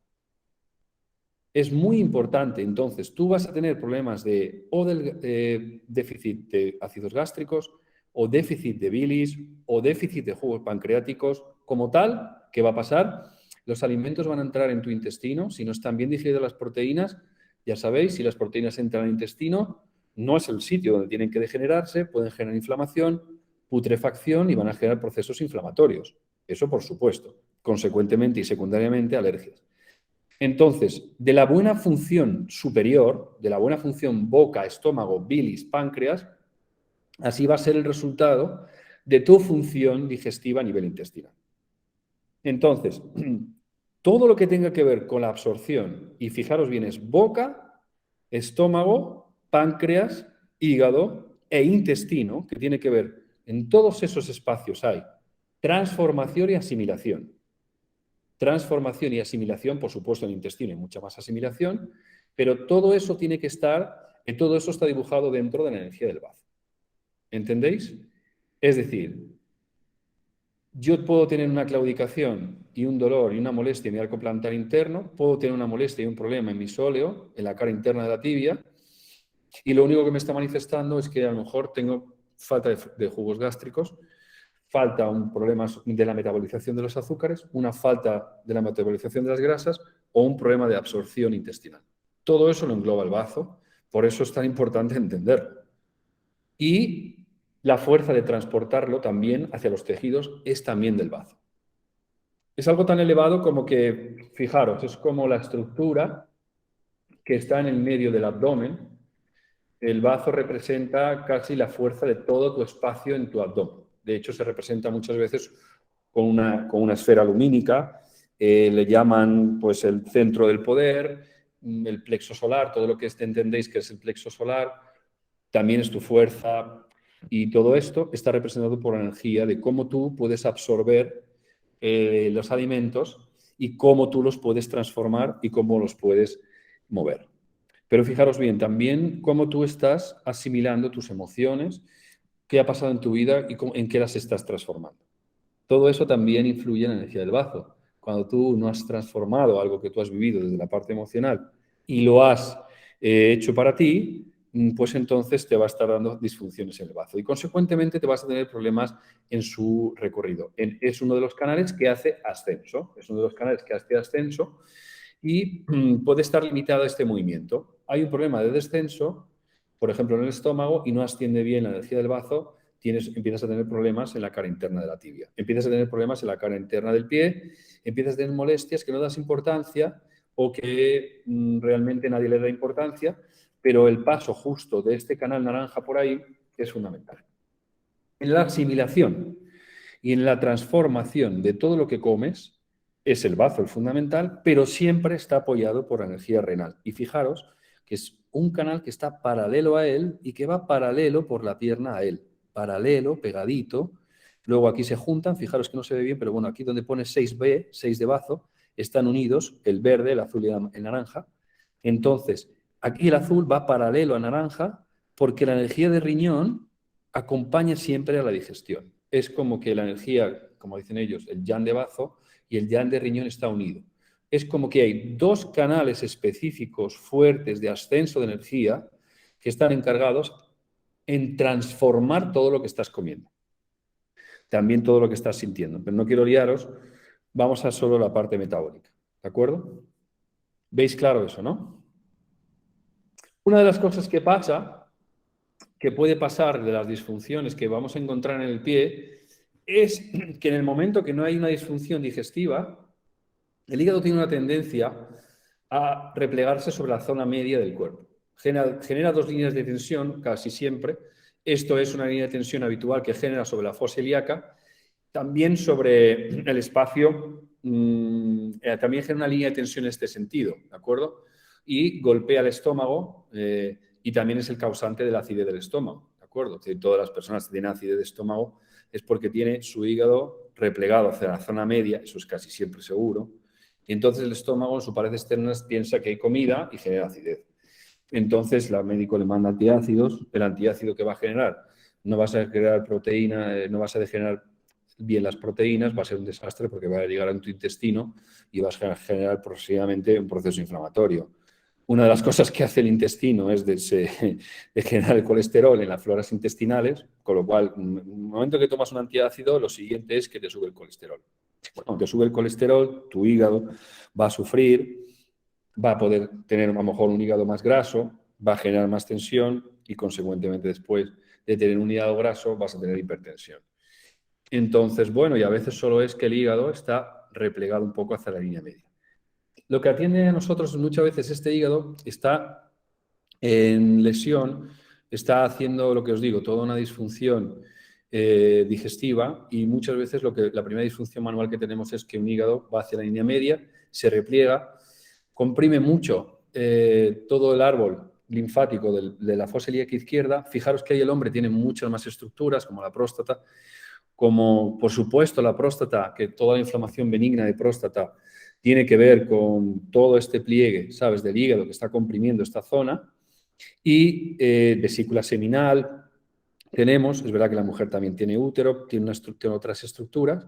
Es muy importante, entonces, tú vas a tener problemas del déficit de ácidos gástricos, o déficit de bilis, o déficit de jugos pancreáticos. Como tal, ¿qué va a pasar? Los alimentos van a entrar en tu intestino, si no están bien digeridas las proteínas, ya sabéis, si las proteínas entran al intestino, no es el sitio donde tienen que degenerarse, pueden generar inflamación, putrefacción y van a generar procesos inflamatorios. Eso por supuesto. Consecuentemente y secundariamente, alergias. Entonces, de la buena función superior, de la buena función boca, estómago, bilis, páncreas, así va a ser el resultado de tu función digestiva a nivel intestinal. Entonces, todo lo que tenga que ver con la absorción, y fijaros bien, es boca, estómago, páncreas, hígado e intestino, que tiene que ver en todos esos espacios hay transformación y asimilación. Transformación y asimilación, por supuesto, en el intestino hay mucha más asimilación, pero todo eso tiene que estar, todo eso está dibujado dentro de la energía del bazo. ¿Entendéis? Es decir, yo puedo tener una claudicación y un dolor y una molestia en mi arco plantar interno, puedo tener una molestia y un problema en mi sóleo, en la cara interna de la tibia, y lo único que me está manifestando es que a lo mejor tengo falta de jugos gástricos, falta un problema de la metabolización de los azúcares, una falta de la metabolización de las grasas o un problema de absorción intestinal. Todo eso lo engloba el bazo, por eso es tan importante entenderlo. Y la fuerza de transportarlo también hacia los tejidos es también del bazo. Es algo tan elevado como que, fijaros, es como la estructura que está en el medio del abdomen. El bazo representa casi la fuerza de todo tu espacio en tu abdomen. De hecho, se representa muchas veces con una esfera lumínica. Le llaman pues, el centro del poder, el plexo solar, todo lo que entendéis que es el plexo solar, también es tu fuerza. Y todo esto está representado por la energía de cómo tú puedes absorber los alimentos y cómo tú los puedes transformar y cómo los puedes mover. Pero fijaros bien, también cómo tú estás asimilando tus emociones, qué ha pasado en tu vida y en qué las estás transformando. Todo eso también influye en la energía del bazo. Cuando tú no has transformado algo que tú has vivido desde la parte emocional y lo has hecho para ti, pues entonces te va a estar dando disfunciones en el bazo y consecuentemente te vas a tener problemas en su recorrido. Es uno de los canales que hace ascenso, y puede estar limitado a este movimiento. Hay un problema de descenso, por ejemplo, en el estómago, y no asciende bien la energía del bazo, empiezas a tener problemas en la cara interna de la tibia, empiezas a tener problemas en la cara interna del pie, empiezas a tener molestias que no das importancia o que realmente nadie le da importancia, pero el paso justo de este canal naranja por ahí es fundamental. En la asimilación y en la transformación de todo lo que comes, es el bazo el fundamental, pero siempre está apoyado por la energía renal. Y fijaros que es un canal que está paralelo a él y que va paralelo por la pierna a él. Paralelo, pegadito. Luego aquí se juntan, fijaros que no se ve bien, pero bueno, aquí donde pone 6B, 6 de bazo, están unidos el verde, el azul y el naranja. Entonces, aquí el azul va paralelo a naranja porque la energía de riñón acompaña siempre a la digestión. Es como que la energía, como dicen ellos, el yang de bazo y el yang de riñón está unido. es como que hay dos canales específicos fuertes de ascenso de energía que están encargados en transformar todo lo que estás comiendo. También todo lo que estás sintiendo. Pero no quiero liaros, vamos a solo la parte metabólica. ¿De acuerdo? ¿Veis claro eso, no? Una de las cosas que pasa, que puede pasar de las disfunciones que vamos a encontrar en el pie, es que en el momento que no hay una disfunción digestiva, el hígado tiene una tendencia a replegarse sobre la zona media del cuerpo. Genera dos líneas de tensión casi siempre. Esto es una línea de tensión habitual que genera sobre la fosa ilíaca, también sobre el espacio, también genera una línea de tensión en este sentido, ¿de acuerdo? Y golpea el estómago y también es el causante de la acidez del estómago, ¿de acuerdo? Todas las personas que tienen acidez de estómago es porque tiene su hígado replegado hacia la zona media, eso es casi siempre seguro, y entonces el estómago en su pared externa piensa que hay comida y genera acidez. Entonces el médico le manda antiácidos, el antiácido que va a generar, no vas a generar proteína, no vas a degenerar bien las proteínas, va a ser un desastre porque va a llegar a tu intestino y vas a generar progresivamente un proceso inflamatorio. Una de las cosas que hace el intestino es de generar el colesterol en las floras intestinales, con lo cual, en el momento que tomas un antiácido, lo siguiente es que te sube el colesterol. Cuando te sube el colesterol, tu hígado va a sufrir, va a poder tener a lo mejor un hígado más graso, va a generar más tensión y, consecuentemente, después de tener un hígado graso, vas a tener hipertensión. Entonces, bueno, y a veces solo es que el hígado está replegado un poco hacia la línea media. Lo que atiende a nosotros muchas veces este hígado está en lesión, está haciendo lo que os digo, toda una disfunción digestiva y muchas veces la primera disfunción manual que tenemos es que un hígado va hacia la línea media, se repliega, comprime mucho todo el árbol linfático de la fosa ilíaca izquierda. Fijaros que ahí el hombre tiene muchas más estructuras, como la próstata, como por supuesto la próstata, que toda la inflamación benigna de próstata tiene que ver con todo este pliegue, ¿sabes?, del hígado que está comprimiendo esta zona. Y vesícula seminal tenemos, es verdad que la mujer también tiene útero, tiene otras estructuras,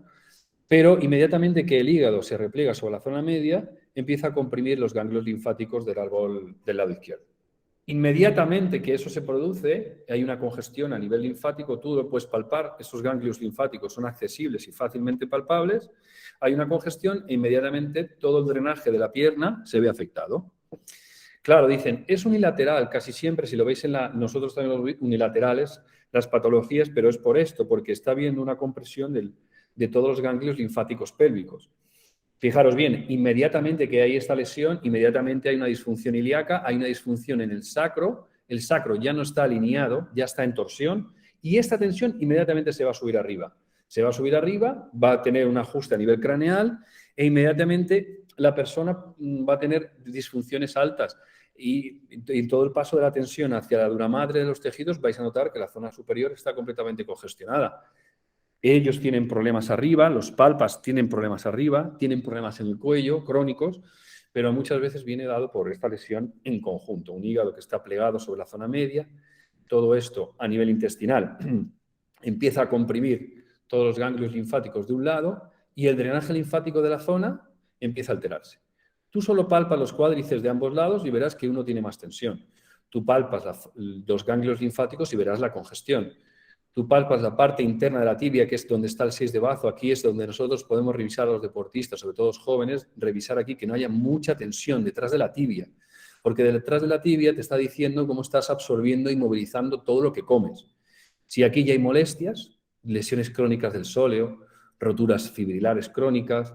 pero inmediatamente que el hígado se repliega sobre la zona media, empieza a comprimir los ganglios linfáticos del árbol del lado izquierdo. Inmediatamente que eso se produce, hay una congestión a nivel linfático, tú lo puedes palpar, esos ganglios linfáticos son accesibles y fácilmente palpables, hay una congestión e inmediatamente todo el drenaje de la pierna se ve afectado. Claro, dicen, es unilateral, casi siempre, si lo veis nosotros también los unilaterales, las patologías, pero es por esto, porque está habiendo una compresión de todos los ganglios linfáticos pélvicos. Fijaros bien, inmediatamente que hay esta lesión, inmediatamente hay una disfunción ilíaca, hay una disfunción en el sacro ya no está alineado, ya está en torsión, y esta tensión inmediatamente se va a subir arriba. Se va a subir arriba, va a tener un ajuste a nivel craneal e inmediatamente la persona va a tener disfunciones altas. Y en todo el paso de la tensión hacia la dura madre de los tejidos vais a notar que la zona superior está completamente congestionada. Ellos tienen problemas arriba, los palpas tienen problemas arriba, tienen problemas en el cuello, crónicos, pero muchas veces viene dado por esta lesión en conjunto. Un hígado que está plegado sobre la zona media, todo esto a nivel intestinal empieza a comprimir todos los ganglios linfáticos de un lado y el drenaje linfático de la zona empieza a alterarse. Tú solo palpas los cuádriceps de ambos lados y verás que uno tiene más tensión. Tú palpas los ganglios linfáticos y verás la congestión. Tú palpas la parte interna de la tibia, que es donde está el 6 de bazo. Aquí es donde nosotros podemos revisar a los deportistas, sobre todo los jóvenes, revisar aquí que no haya mucha tensión detrás de la tibia. Porque detrás de la tibia te está diciendo cómo estás absorbiendo y movilizando todo lo que comes. Si aquí ya hay molestias, lesiones crónicas del sóleo, roturas fibrilares crónicas,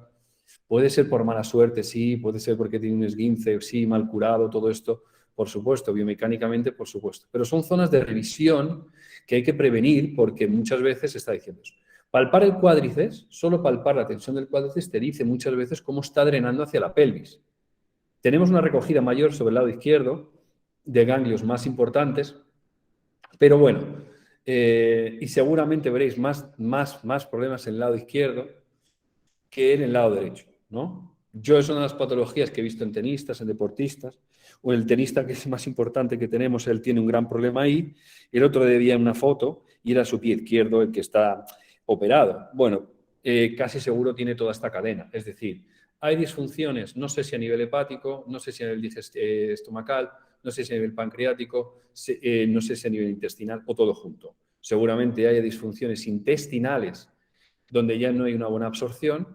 puede ser por mala suerte, sí, puede ser porque tiene un esguince, sí, mal curado, todo esto, por supuesto, biomecánicamente, por supuesto. Pero son zonas de revisión que hay que prevenir porque muchas veces se está diciendo eso. Palpar el cuádriceps, solo palpar la tensión del cuádriceps te dice muchas veces cómo está drenando hacia la pelvis. Tenemos una recogida mayor sobre el lado izquierdo de ganglios más importantes, pero bueno, y seguramente veréis más problemas en el lado izquierdo que en el lado derecho, ¿no? Yo es una de las patologías que he visto en tenistas, en deportistas, o el tenista que es más importante que tenemos, él tiene un gran problema ahí, el otro día vi una foto y era su pie izquierdo el que está operado. Bueno, casi seguro tiene toda esta cadena. Es decir, hay disfunciones, no sé si a nivel hepático, no sé si a nivel estomacal, no sé si a nivel pancreático, no sé si a nivel intestinal o todo junto. Seguramente haya disfunciones intestinales donde ya no hay una buena absorción.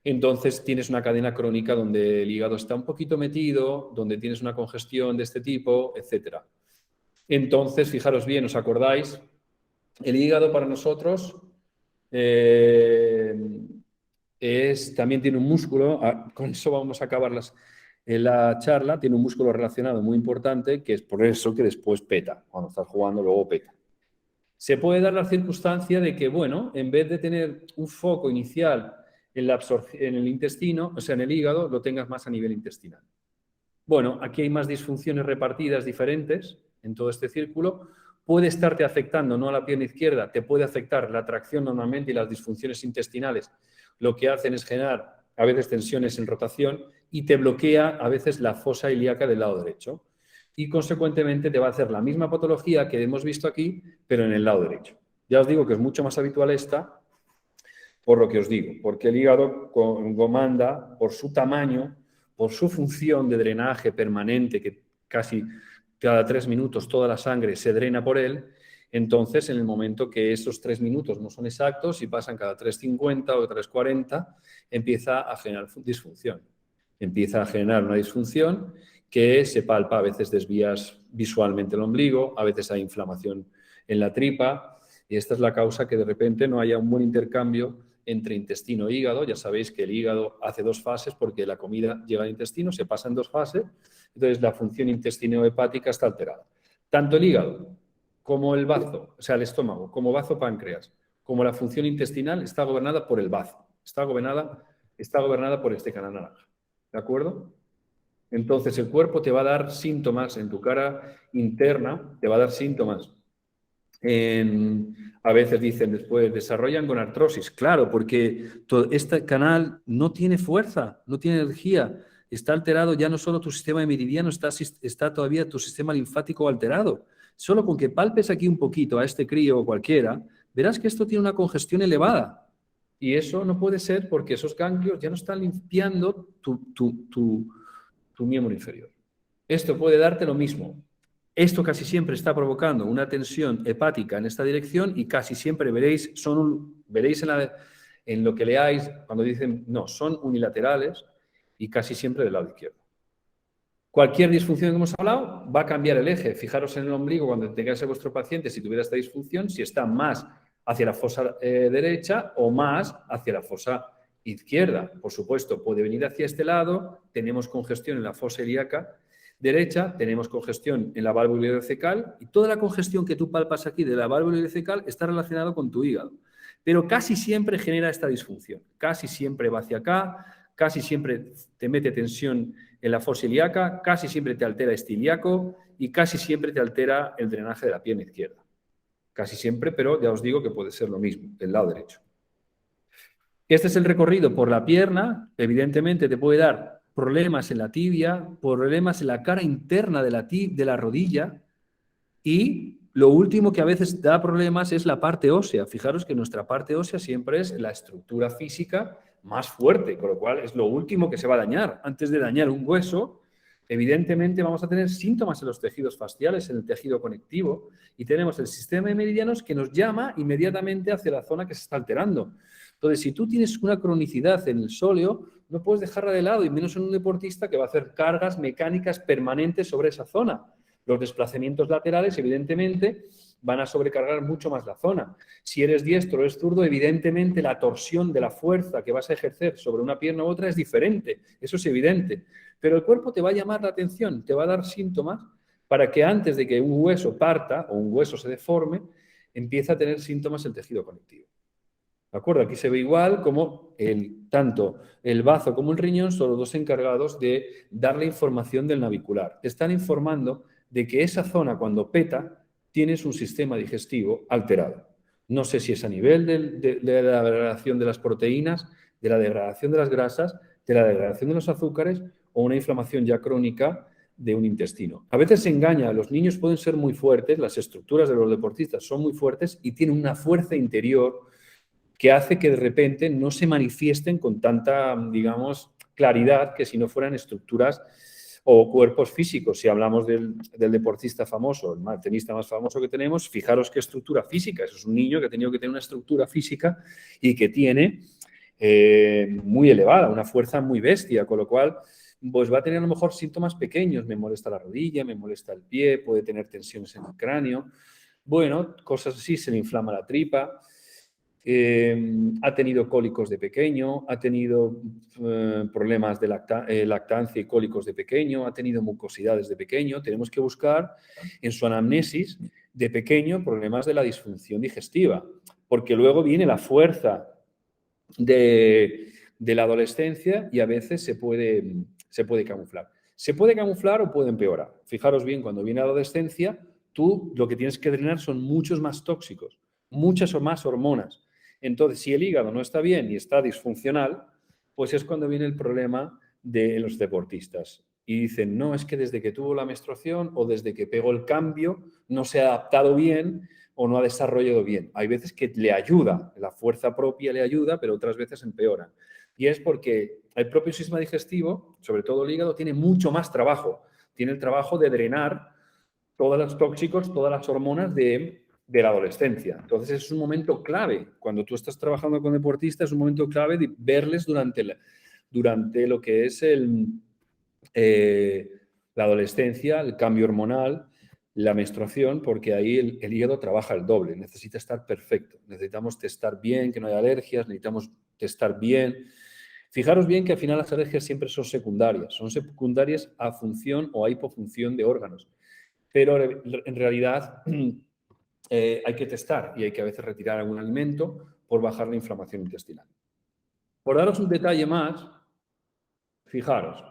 Entonces tienes una cadena crónica donde el hígado está un poquito metido, donde tienes una congestión de este tipo, etc. Entonces, fijaros bien, ¿os acordáis? El hígado para nosotros también tiene un músculo, con eso vamos a acabar la charla, tiene un músculo relacionado muy importante, que es por eso que después peta, cuando estás jugando luego peta. Se puede dar la circunstancia de que, bueno, en vez de tener un foco inicial en el intestino, o sea, en el hígado, lo tengas más a nivel intestinal. Bueno, aquí hay más disfunciones repartidas diferentes en todo este círculo. Puede estarte afectando, no a la pierna izquierda, te puede afectar la tracción normalmente y las disfunciones intestinales. Lo que hacen es generar a veces tensiones en rotación y te bloquea a veces la fosa ilíaca del lado derecho. Y consecuentemente te va a hacer la misma patología que hemos visto aquí, pero en el lado derecho. Ya os digo que es mucho más habitual esta, por lo que os digo, porque el hígado comanda por su tamaño, por su función de drenaje permanente, que casi cada 3 minutos toda la sangre se drena por él. Entonces, en el momento que esos 3 minutos no son exactos y pasan cada 3,50 o 3,40, empieza a generar disfunción. Empieza a generar una disfunción que se palpa, a veces desvías visualmente el ombligo, a veces hay inflamación en la tripa, y esta es la causa que de repente no haya un buen intercambio entre intestino e hígado. Ya sabéis que el hígado hace 2 fases porque la comida llega al intestino, se pasa en 2 fases, entonces la función intestino-hepática está alterada. Tanto el hígado como el bazo, o sea, el estómago, como bazo-páncreas, como la función intestinal está gobernada por el bazo, está gobernada por este canal naranja. ¿De acuerdo? Entonces el cuerpo te va a dar síntomas en tu cara interna, te va a dar síntomas. A veces dicen después, desarrollan con artrosis. Claro, porque este canal no tiene fuerza, no tiene energía. Está alterado ya no solo tu sistema meridiano, está todavía tu sistema linfático alterado. Solo con que palpes aquí un poquito a este crío o cualquiera, verás que esto tiene una congestión elevada. Y eso no puede ser porque esos ganglios ya no están limpiando tu miembro inferior. Esto puede darte lo mismo. Esto casi siempre está provocando una tensión hepática en esta dirección y casi siempre veréis en lo que leáis cuando dicen, no, son unilaterales y casi siempre del lado izquierdo. Cualquier disfunción que hemos hablado va a cambiar el eje. Fijaros en el ombligo cuando tengáis a vuestro paciente, si tuviera esta disfunción, si está más hacia la fosa derecha o más hacia la fosa izquierda. Por supuesto, puede venir hacia este lado, tenemos congestión en la fosa ilíaca derecha, tenemos congestión en la válvula ileocecal y toda la congestión que tú palpas aquí de la válvula ileocecal está relacionada con tu hígado. Pero casi siempre genera esta disfunción. Casi siempre va hacia acá, casi siempre te mete tensión en la fosa ilíaca, casi siempre te altera este ilíaco y casi siempre te altera el drenaje de la pierna izquierda. Casi siempre, pero ya os digo que puede ser lo mismo, del lado derecho. Este es el recorrido por la pierna. Evidentemente te puede dar problemas en la tibia, problemas en la cara interna de la rodilla y lo último que a veces da problemas es la parte ósea. Fijaros que nuestra parte ósea siempre es la estructura física más fuerte, con lo cual es lo último que se va a dañar. Antes de dañar un hueso, evidentemente vamos a tener síntomas en los tejidos fasciales, en el tejido conectivo, y tenemos el sistema de meridianos que nos llama inmediatamente hacia la zona que se está alterando. Entonces, si tú tienes una cronicidad en el sóleo, no puedes dejarla de lado, y menos en un deportista que va a hacer cargas mecánicas permanentes sobre esa zona. Los desplazamientos laterales, evidentemente, van a sobrecargar mucho más la zona. Si eres diestro o eres zurdo, evidentemente la torsión de la fuerza que vas a ejercer sobre una pierna u otra es diferente. Eso es evidente. Pero el cuerpo te va a llamar la atención, te va a dar síntomas para que antes de que un hueso parta o un hueso se deforme, empiece a tener síntomas el tejido conectivo. ¿De acuerdo? Aquí se ve igual como tanto el bazo como el riñón son los dos encargados de dar la información del navicular. Te están informando de que esa zona cuando peta tienes un sistema digestivo alterado. No sé si es a nivel de la degradación de las proteínas, de la degradación de las grasas, de la degradación de los azúcares o una inflamación ya crónica de un intestino. A veces se engaña, los niños pueden ser muy fuertes, las estructuras de los deportistas son muy fuertes y tienen una fuerza interior que hace que de repente no se manifiesten con tanta, digamos, claridad que si no fueran estructuras o cuerpos físicos. Si hablamos del deportista famoso, el tenista más famoso que tenemos, fijaros qué estructura física. Eso es un niño que ha tenido que tener una estructura física y que tiene muy elevada, una fuerza muy bestia, con lo cual pues va a tener a lo mejor síntomas pequeños, me molesta la rodilla, me molesta el pie, puede tener tensiones en el cráneo, bueno, cosas así, se le inflama la tripa, ha tenido cólicos de pequeño, ha tenido problemas de lactancia y cólicos de pequeño, ha tenido mucosidades de pequeño. Tenemos que buscar en su anamnesis de pequeño problemas de la disfunción digestiva, porque luego viene la fuerza de la adolescencia y a veces se puede camuflar. Se puede camuflar o puede empeorar. Fijaros bien, cuando viene la adolescencia, tú lo que tienes que drenar son muchos más tóxicos, muchas o más hormonas. Entonces, si el hígado no está bien y está disfuncional, pues es cuando viene el problema de los deportistas. Y dicen, no, es que desde que tuvo la menstruación o desde que pegó el cambio no se ha adaptado bien o no ha desarrollado bien. Hay veces que le ayuda, la fuerza propia le ayuda, pero otras veces empeora. Y es porque el propio sistema digestivo, sobre todo el hígado, tiene mucho más trabajo. Tiene el trabajo de drenar todos los tóxicos, todas las hormonas de la adolescencia. Entonces es un momento clave. Cuando tú estás trabajando con deportistas, es un momento clave de verles durante lo que es la adolescencia, el cambio hormonal, la menstruación, porque ahí el hígado trabaja el doble, necesita estar perfecto. Necesitamos testar bien, que no haya alergias, necesitamos testar bien. Fijaros bien que al final las alergias siempre son secundarias a función o a hipofunción de órganos. Pero en realidad hay que testar y hay que a veces retirar algún alimento por bajar la inflamación intestinal. Por daros un detalle más, fijaros,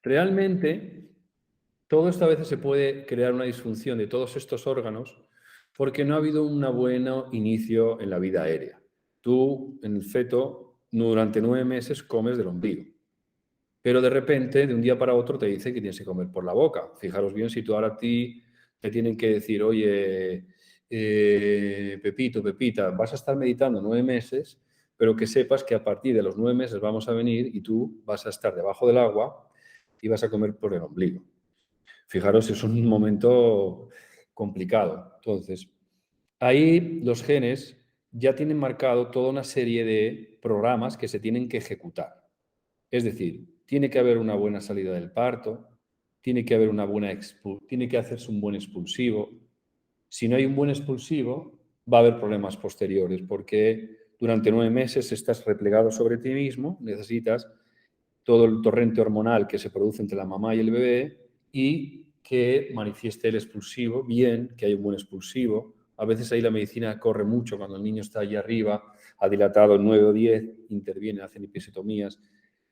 realmente todo esto a veces se puede crear una disfunción de todos estos órganos porque no ha habido un buen inicio en la vida aérea. Tú, en el feto, durante 9 meses comes del ombligo. Pero de repente, de un día para otro, te dicen que tienes que comer por la boca. Fijaros bien, si tú ahora a ti te tienen que decir, oye, Pepito, Pepita, vas a estar meditando 9 meses, pero que sepas que a partir de los 9 meses vamos a venir y tú vas a estar debajo del agua y vas a comer por el ombligo. Fijaros, es un momento complicado. Entonces, ahí los genes ya tienen marcado toda una serie de programas que se tienen que ejecutar. Es decir, tiene que haber una buena salida del parto, tiene que haber tiene que hacerse un buen expulsivo. Si no hay un buen expulsivo, va a haber problemas posteriores, porque durante 9 meses estás replegado sobre ti mismo, necesitas todo el torrente hormonal que se produce entre la mamá y el bebé y que manifieste el expulsivo bien, que haya un buen expulsivo. A veces ahí la medicina corre mucho cuando el niño está allí arriba, ha dilatado 9 o 10, intervienen, hacen episiotomías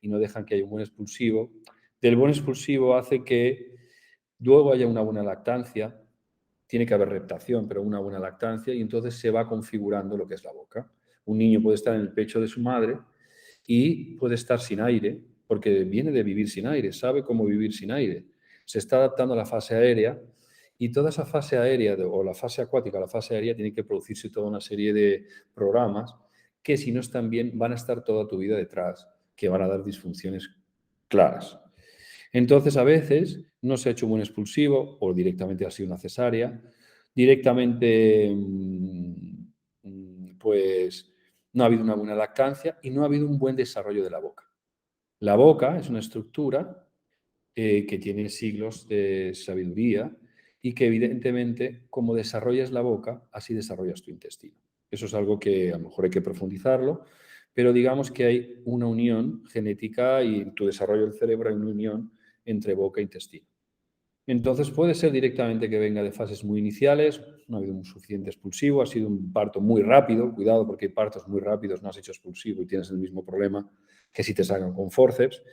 y no dejan que haya un buen expulsivo. Del buen expulsivo hace que luego haya una buena lactancia, tiene que haber reptación, pero una buena lactancia, y entonces se va configurando lo que es la boca. Un niño puede estar en el pecho de su madre y puede estar sin aire, porque viene de vivir sin aire, sabe cómo vivir sin aire. Se está adaptando a la fase aérea y toda esa fase aérea o la fase acuática, la fase aérea, tiene que producirse toda una serie de programas que si no están bien van a estar toda tu vida detrás, que van a dar disfunciones claras. Entonces, a veces no se ha hecho un buen expulsivo o directamente ha sido una cesárea, directamente pues no ha habido una buena lactancia y no ha habido un buen desarrollo de la boca. La boca es una estructura que tiene siglos de sabiduría y que evidentemente, como desarrollas la boca, así desarrollas tu intestino. Eso es algo que a lo mejor hay que profundizarlo, pero digamos que hay una unión genética y en tu desarrollo del cerebro hay una unión entre boca e intestino. Entonces puede ser directamente que venga de fases muy iniciales, no ha habido un suficiente expulsivo, ha sido un parto muy rápido, cuidado porque hay partos muy rápidos, no has hecho expulsivo y tienes el mismo problema que si te sacan con forceps.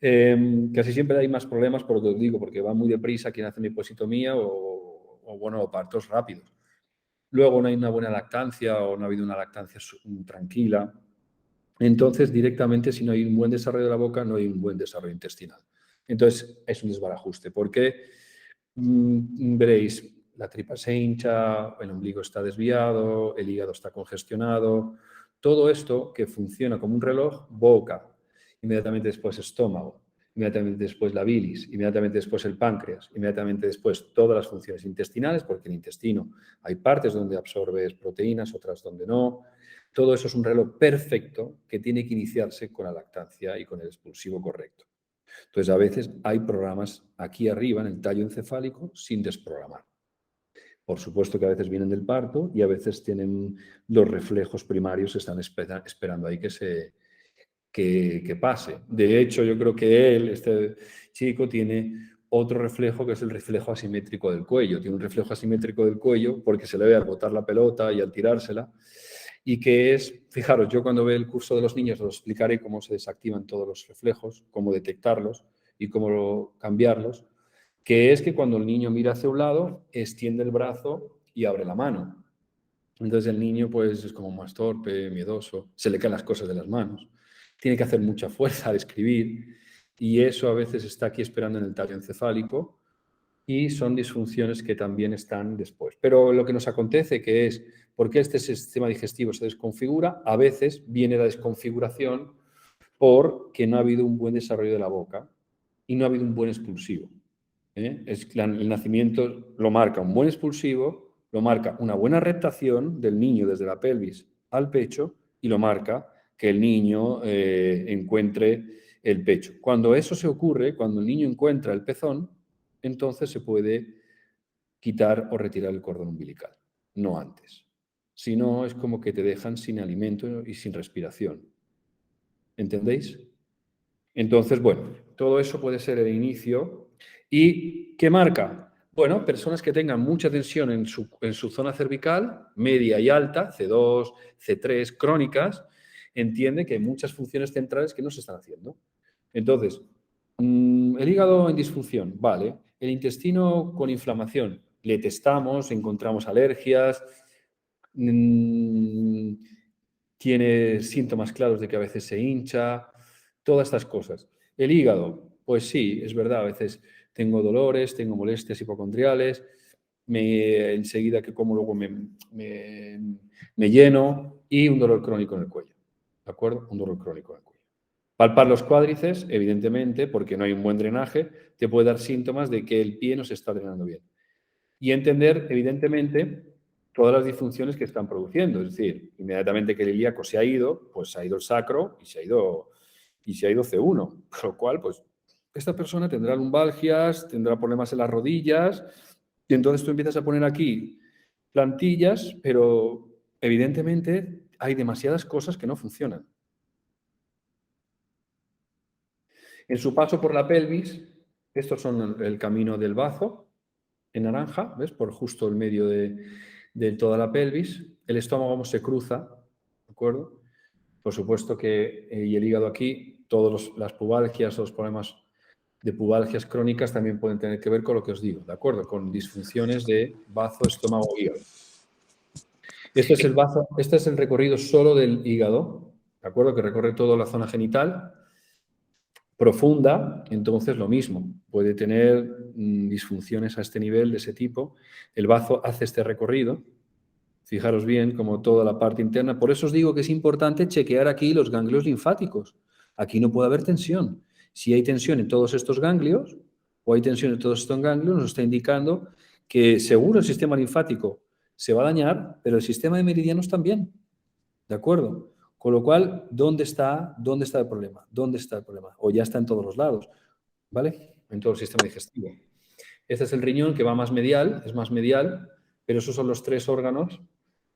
Casi siempre hay más problemas, por lo que os digo, porque va muy deprisa quien hace una hipositomía o partos rápidos. Luego no hay una buena lactancia o no ha habido una lactancia tranquila. Entonces, directamente, si no hay un buen desarrollo de la boca, no hay un buen desarrollo intestinal. Entonces, es un desbarajuste, porque veréis, la tripa se hincha, el ombligo está desviado, el hígado está congestionado. Todo esto que funciona como un reloj, boca, inmediatamente después estómago, inmediatamente después la bilis, inmediatamente después el páncreas, inmediatamente después todas las funciones intestinales, porque el intestino hay partes donde absorbes proteínas, otras donde no. Todo eso es un reloj perfecto que tiene que iniciarse con la lactancia y con el expulsivo correcto. Entonces, a veces hay programas aquí arriba en el tallo encefálico sin desprogramar. Por supuesto que a veces vienen del parto y a veces tienen los reflejos primarios, están esperando ahí que pase. De hecho, yo creo que este chico, tiene otro reflejo que es el reflejo asimétrico del cuello. Tiene un reflejo asimétrico del cuello porque se le ve al botar la pelota y al tirársela. Y que es, fijaros, yo cuando veo el curso de los niños os explicaré cómo se desactivan todos los reflejos, cómo detectarlos y cómo cambiarlos, que es que cuando el niño mira hacia un lado, extiende el brazo y abre la mano. Entonces el niño pues es como más torpe, miedoso, se le caen las cosas de las manos, tiene que hacer mucha fuerza al escribir y eso a veces está aquí esperando en el tallo encefálico y son disfunciones que también están después. Pero lo que nos acontece que es, ¿por qué este sistema digestivo se desconfigura? A veces viene la desconfiguración porque no ha habido un buen desarrollo de la boca y no ha habido un buen expulsivo. El nacimiento lo marca un buen expulsivo, lo marca una buena reptación del niño desde la pelvis al pecho y lo marca que el niño encuentre el pecho. Cuando eso se ocurre, cuando el niño encuentra el pezón, entonces se puede quitar o retirar el cordón umbilical, no antes. Si no, es como que te dejan sin alimento y sin respiración. ¿Entendéis? Entonces, bueno, todo eso puede ser el inicio. ¿Y qué marca? Bueno, personas que tengan mucha tensión en su zona cervical, media y alta, C2, C3, crónicas, entiende que hay muchas funciones centrales que no se están haciendo. Entonces, el hígado en disfunción, vale. El intestino con inflamación, le testamos, encontramos alergias, tiene síntomas claros de que a veces se hincha, todas estas cosas. El hígado, pues sí, es verdad, a veces tengo dolores, tengo molestias hipocondriales, enseguida que como luego me lleno y un dolor crónico en el cuello, ¿de acuerdo? Un dolor crónico en el cuello. Palpar los cuádriceps, evidentemente, porque no hay un buen drenaje, te puede dar síntomas de que el pie no se está drenando bien. Y entender, evidentemente, todas las disfunciones que están produciendo. Es decir, inmediatamente que el ilíaco se ha ido, pues se ha ido el sacro y se ha ido C1. Con lo cual, pues, esta persona tendrá lumbalgias, tendrá problemas en las rodillas, y entonces tú empiezas a poner aquí plantillas, pero evidentemente hay demasiadas cosas que no funcionan. En su paso por la pelvis, estos son el camino del bazo, en naranja, ¿ves? Por justo el medio de toda la pelvis. El estómago se cruza, ¿de acuerdo? Por supuesto que, y el hígado aquí, todas las pubalgias, los problemas de pubalgias crónicas también pueden tener que ver con lo que os digo, ¿de acuerdo? Con disfunciones de bazo, estómago, hígado. Este es el bazo, este es el recorrido solo del hígado, ¿de acuerdo? Que recorre toda la zona genital. Profunda, entonces lo mismo, puede tener disfunciones a este nivel de ese tipo. El bazo hace este recorrido, fijaros bien como toda la parte interna. Por eso os digo que es importante chequear aquí los ganglios linfáticos. Aquí no puede haber tensión. Si hay tensión en todos estos ganglios o hay tensión en todos estos ganglios, nos está indicando que seguro el sistema linfático se va a dañar, pero el sistema de meridianos también. ¿De acuerdo? Con lo cual, ¿dónde está el problema? ¿Dónde está el problema? O ya está en todos los lados, ¿vale? En todo el sistema digestivo. Este es el riñón que va más medial, es más medial, pero esos son los tres órganos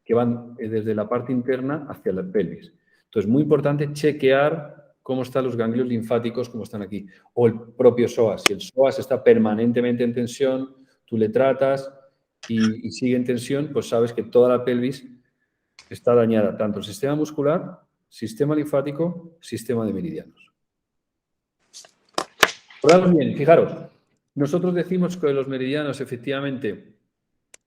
que van desde la parte interna hacia la pelvis. Entonces, muy importante chequear cómo están los ganglios linfáticos, cómo están aquí. O el propio psoas. Si el psoas está permanentemente en tensión, tú le tratas y sigue en tensión, pues sabes que toda la pelvis está dañada, tanto el sistema muscular, sistema linfático, sistema de meridianos. Por bien, fijaros, nosotros decimos que los meridianos, efectivamente,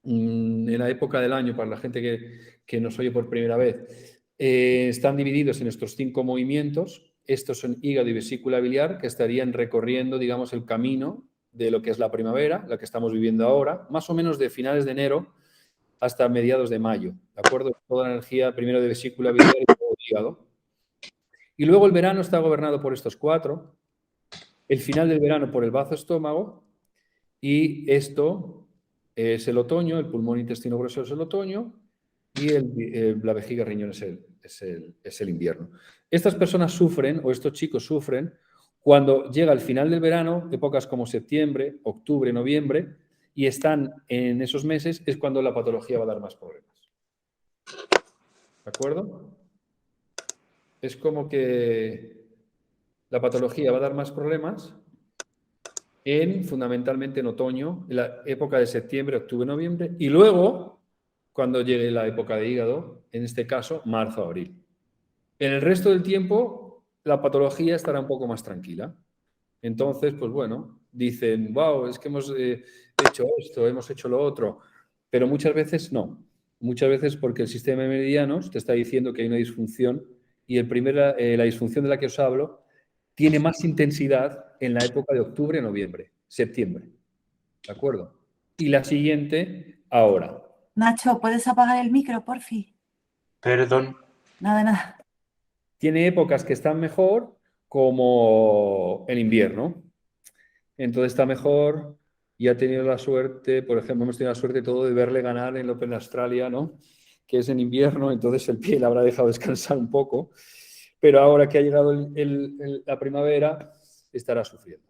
en la época del año, para la gente que nos oye por primera vez, están divididos en estos 5 movimientos. Estos son hígado y vesícula biliar, que estarían recorriendo, digamos, el camino de lo que es la primavera, la que estamos viviendo ahora, más o menos de finales de enero hasta mediados de mayo, ¿de acuerdo? Toda la energía, primero de vesícula biliar y luego de hígado. Y luego el verano está gobernado por estos 4, el final del verano por el bazo estómago, y esto es el otoño, el pulmón intestino grueso es el otoño, y la vejiga riñón es el invierno. Estas personas sufren, o estos chicos sufren, cuando llega el final del verano, épocas como septiembre, octubre, noviembre, y están en esos meses, es cuando la patología va a dar más problemas. ¿De acuerdo? Es como que la patología va a dar más problemas fundamentalmente en otoño, en la época de septiembre, octubre, noviembre, y luego, cuando llegue la época de hígado, en este caso, marzo, abril. En el resto del tiempo, la patología estará un poco más tranquila. Entonces, pues bueno, dicen, wow, es que hemos hecho esto, hemos hecho lo otro, pero muchas veces no. Muchas veces porque el sistema de meridianos te está diciendo que hay una disfunción y la disfunción de la que os hablo tiene más intensidad en la época de octubre, noviembre, septiembre. ¿De acuerdo? Y la siguiente, ahora. Nacho, ¿puedes apagar el micro, porfi? Perdón. Nada, nada. Tiene épocas que están mejor, como el invierno. Entonces está mejor y ha tenido la suerte, por ejemplo, hemos tenido la suerte todo de verle ganar en el Open de Australia, ¿no? Que es en invierno, entonces el pie le habrá dejado descansar un poco. Pero ahora que ha llegado la primavera, estará sufriendo.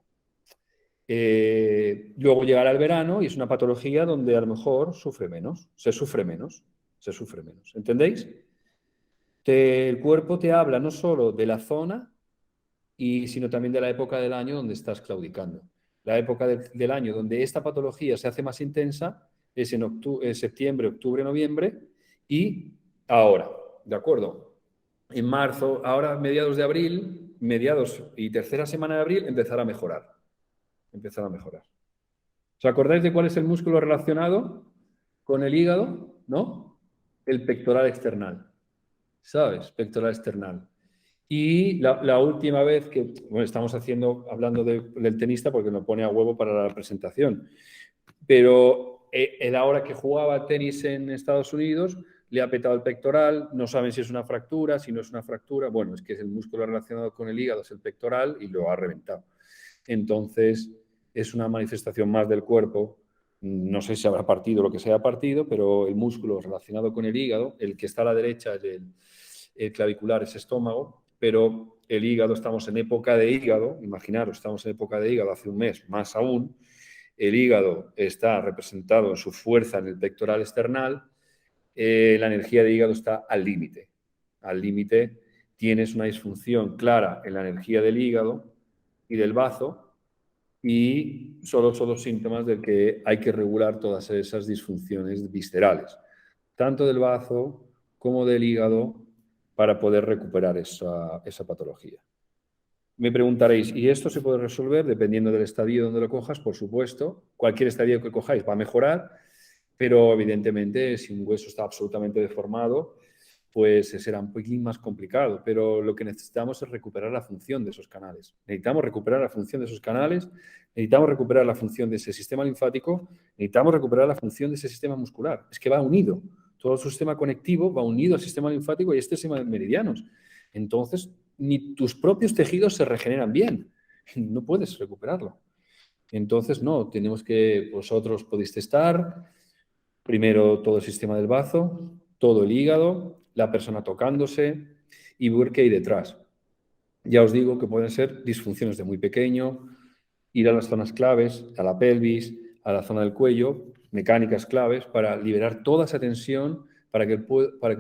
Luego llegará el verano y es una patología donde a lo mejor se sufre menos. ¿Entendéis? El cuerpo te habla no solo de la zona, sino también de la época del año donde estás claudicando. La época del año donde esta patología se hace más intensa es en septiembre, octubre, noviembre y ahora, ¿de acuerdo? En marzo, ahora mediados de abril, mediados y tercera semana de abril, empezará a mejorar. ¿Os acordáis de cuál es el músculo relacionado con el hígado? ¿No? El pectoral external. ¿Sabes? Pectoral external. Y la última vez que, bueno, estamos hablando del tenista porque nos pone a huevo para la presentación, pero él ahora que jugaba tenis en Estados Unidos, le ha petado el pectoral, no saben si es una fractura, si no es una fractura, bueno, es que es el músculo relacionado con el hígado, es el pectoral y lo ha reventado. Entonces, es una manifestación más del cuerpo, no sé si habrá partido o lo que sea partido, pero el músculo relacionado con el hígado, el que está a la derecha es el clavicular, es estómago, pero el hígado, estamos en época de hígado, imaginaros, estamos en época de hígado hace un mes, más aún, el hígado está representado en su fuerza en el pectoral external, la energía de hígado está al límite. Al límite tienes una disfunción clara en la energía del hígado y del bazo y solo son los síntomas de que hay que regular todas esas disfunciones viscerales, tanto del bazo como del hígado, para poder recuperar esa patología. Me preguntaréis, ¿y esto se puede resolver dependiendo del estadio donde lo cojas? Por supuesto, cualquier estadio que cojáis va a mejorar, pero evidentemente si un hueso está absolutamente deformado, pues será un poquín más complicado. Pero lo que necesitamos es recuperar la función de esos canales. Necesitamos recuperar la función de esos canales, necesitamos recuperar la función de ese sistema linfático, necesitamos recuperar la función de ese sistema muscular. Es que va unido. Todo su sistema conectivo va unido al sistema linfático y este sistema de meridianos. Entonces, ni tus propios tejidos se regeneran bien. No puedes recuperarlo. Entonces, no, tenemos que, vosotros podéis testar primero todo el sistema del bazo, todo el hígado, la persona tocándose y ver qué hay detrás. Ya os digo que pueden ser disfunciones de muy pequeño, ir a las zonas claves, a la pelvis, a la zona del cuello, mecánicas claves para liberar toda esa tensión para que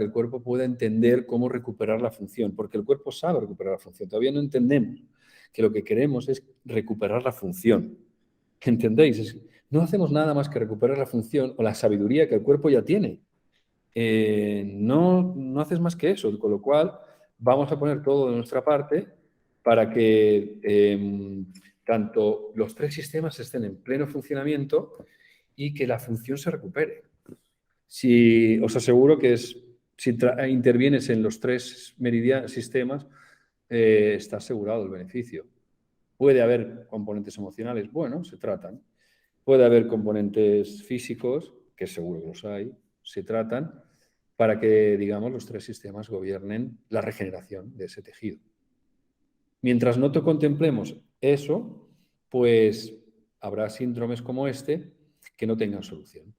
el cuerpo pueda entender cómo recuperar la función, porque el cuerpo sabe recuperar la función. Todavía no entendemos que lo que queremos es recuperar la función. ¿Entendéis? No hacemos nada más que recuperar la función o la sabiduría que el cuerpo ya tiene. No haces más que eso, con lo cual vamos a poner todo de nuestra parte para que tanto los 3 sistemas estén en pleno funcionamiento y que la función se recupere. Si os aseguro que si intervienes en los 3 sistemas, está asegurado el beneficio. Puede haber componentes emocionales, bueno, se tratan. Puede haber componentes físicos, que seguro que los hay, se tratan para que, digamos, los tres sistemas gobiernen la regeneración de ese tejido. Mientras no te contemplemos eso, pues habrá síndromes como este que no tengan solución.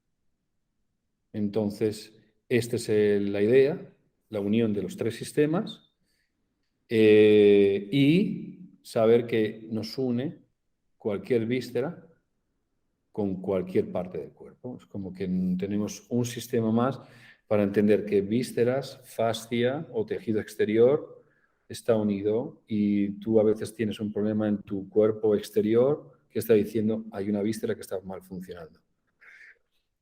Entonces, esta es la idea, la unión de los tres sistemas y saber que nos une cualquier víscera con cualquier parte del cuerpo. Es como que tenemos un sistema más para entender que vísceras, fascia o tejido exterior está unido y tú a veces tienes un problema en tu cuerpo exterior que está diciendo hay una víscera que está mal funcionando.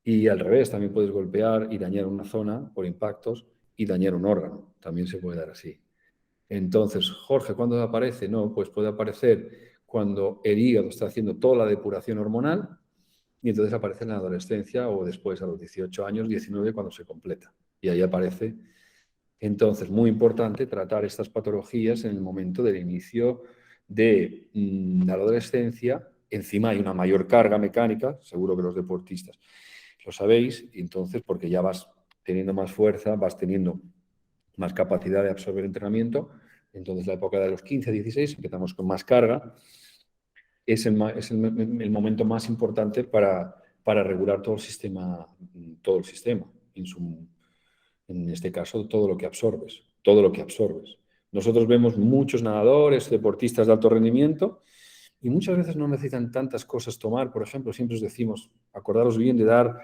Y al revés, también puedes golpear y dañar una zona por impactos y dañar un órgano. También se puede dar así. Entonces, Jorge, ¿cuándo aparece? No, pues puede aparecer cuando el hígado está haciendo toda la depuración hormonal y entonces aparece en la adolescencia o después a los 18 años, 19, cuando se completa. Y ahí aparece. Entonces, muy importante tratar estas patologías en el momento del inicio de la adolescencia. Encima hay una mayor carga mecánica, seguro que los deportistas lo sabéis, y entonces porque ya vas teniendo más fuerza, vas teniendo más capacidad de absorber entrenamiento, entonces la época de los 15 a 16 empezamos con más carga, es el momento más importante para regular todo el sistema, en este caso todo lo que absorbes, todo lo que absorbes. Nosotros vemos muchos nadadores, deportistas de alto rendimiento, y muchas veces no necesitan tantas cosas tomar. Por ejemplo, siempre os decimos, acordaros bien de dar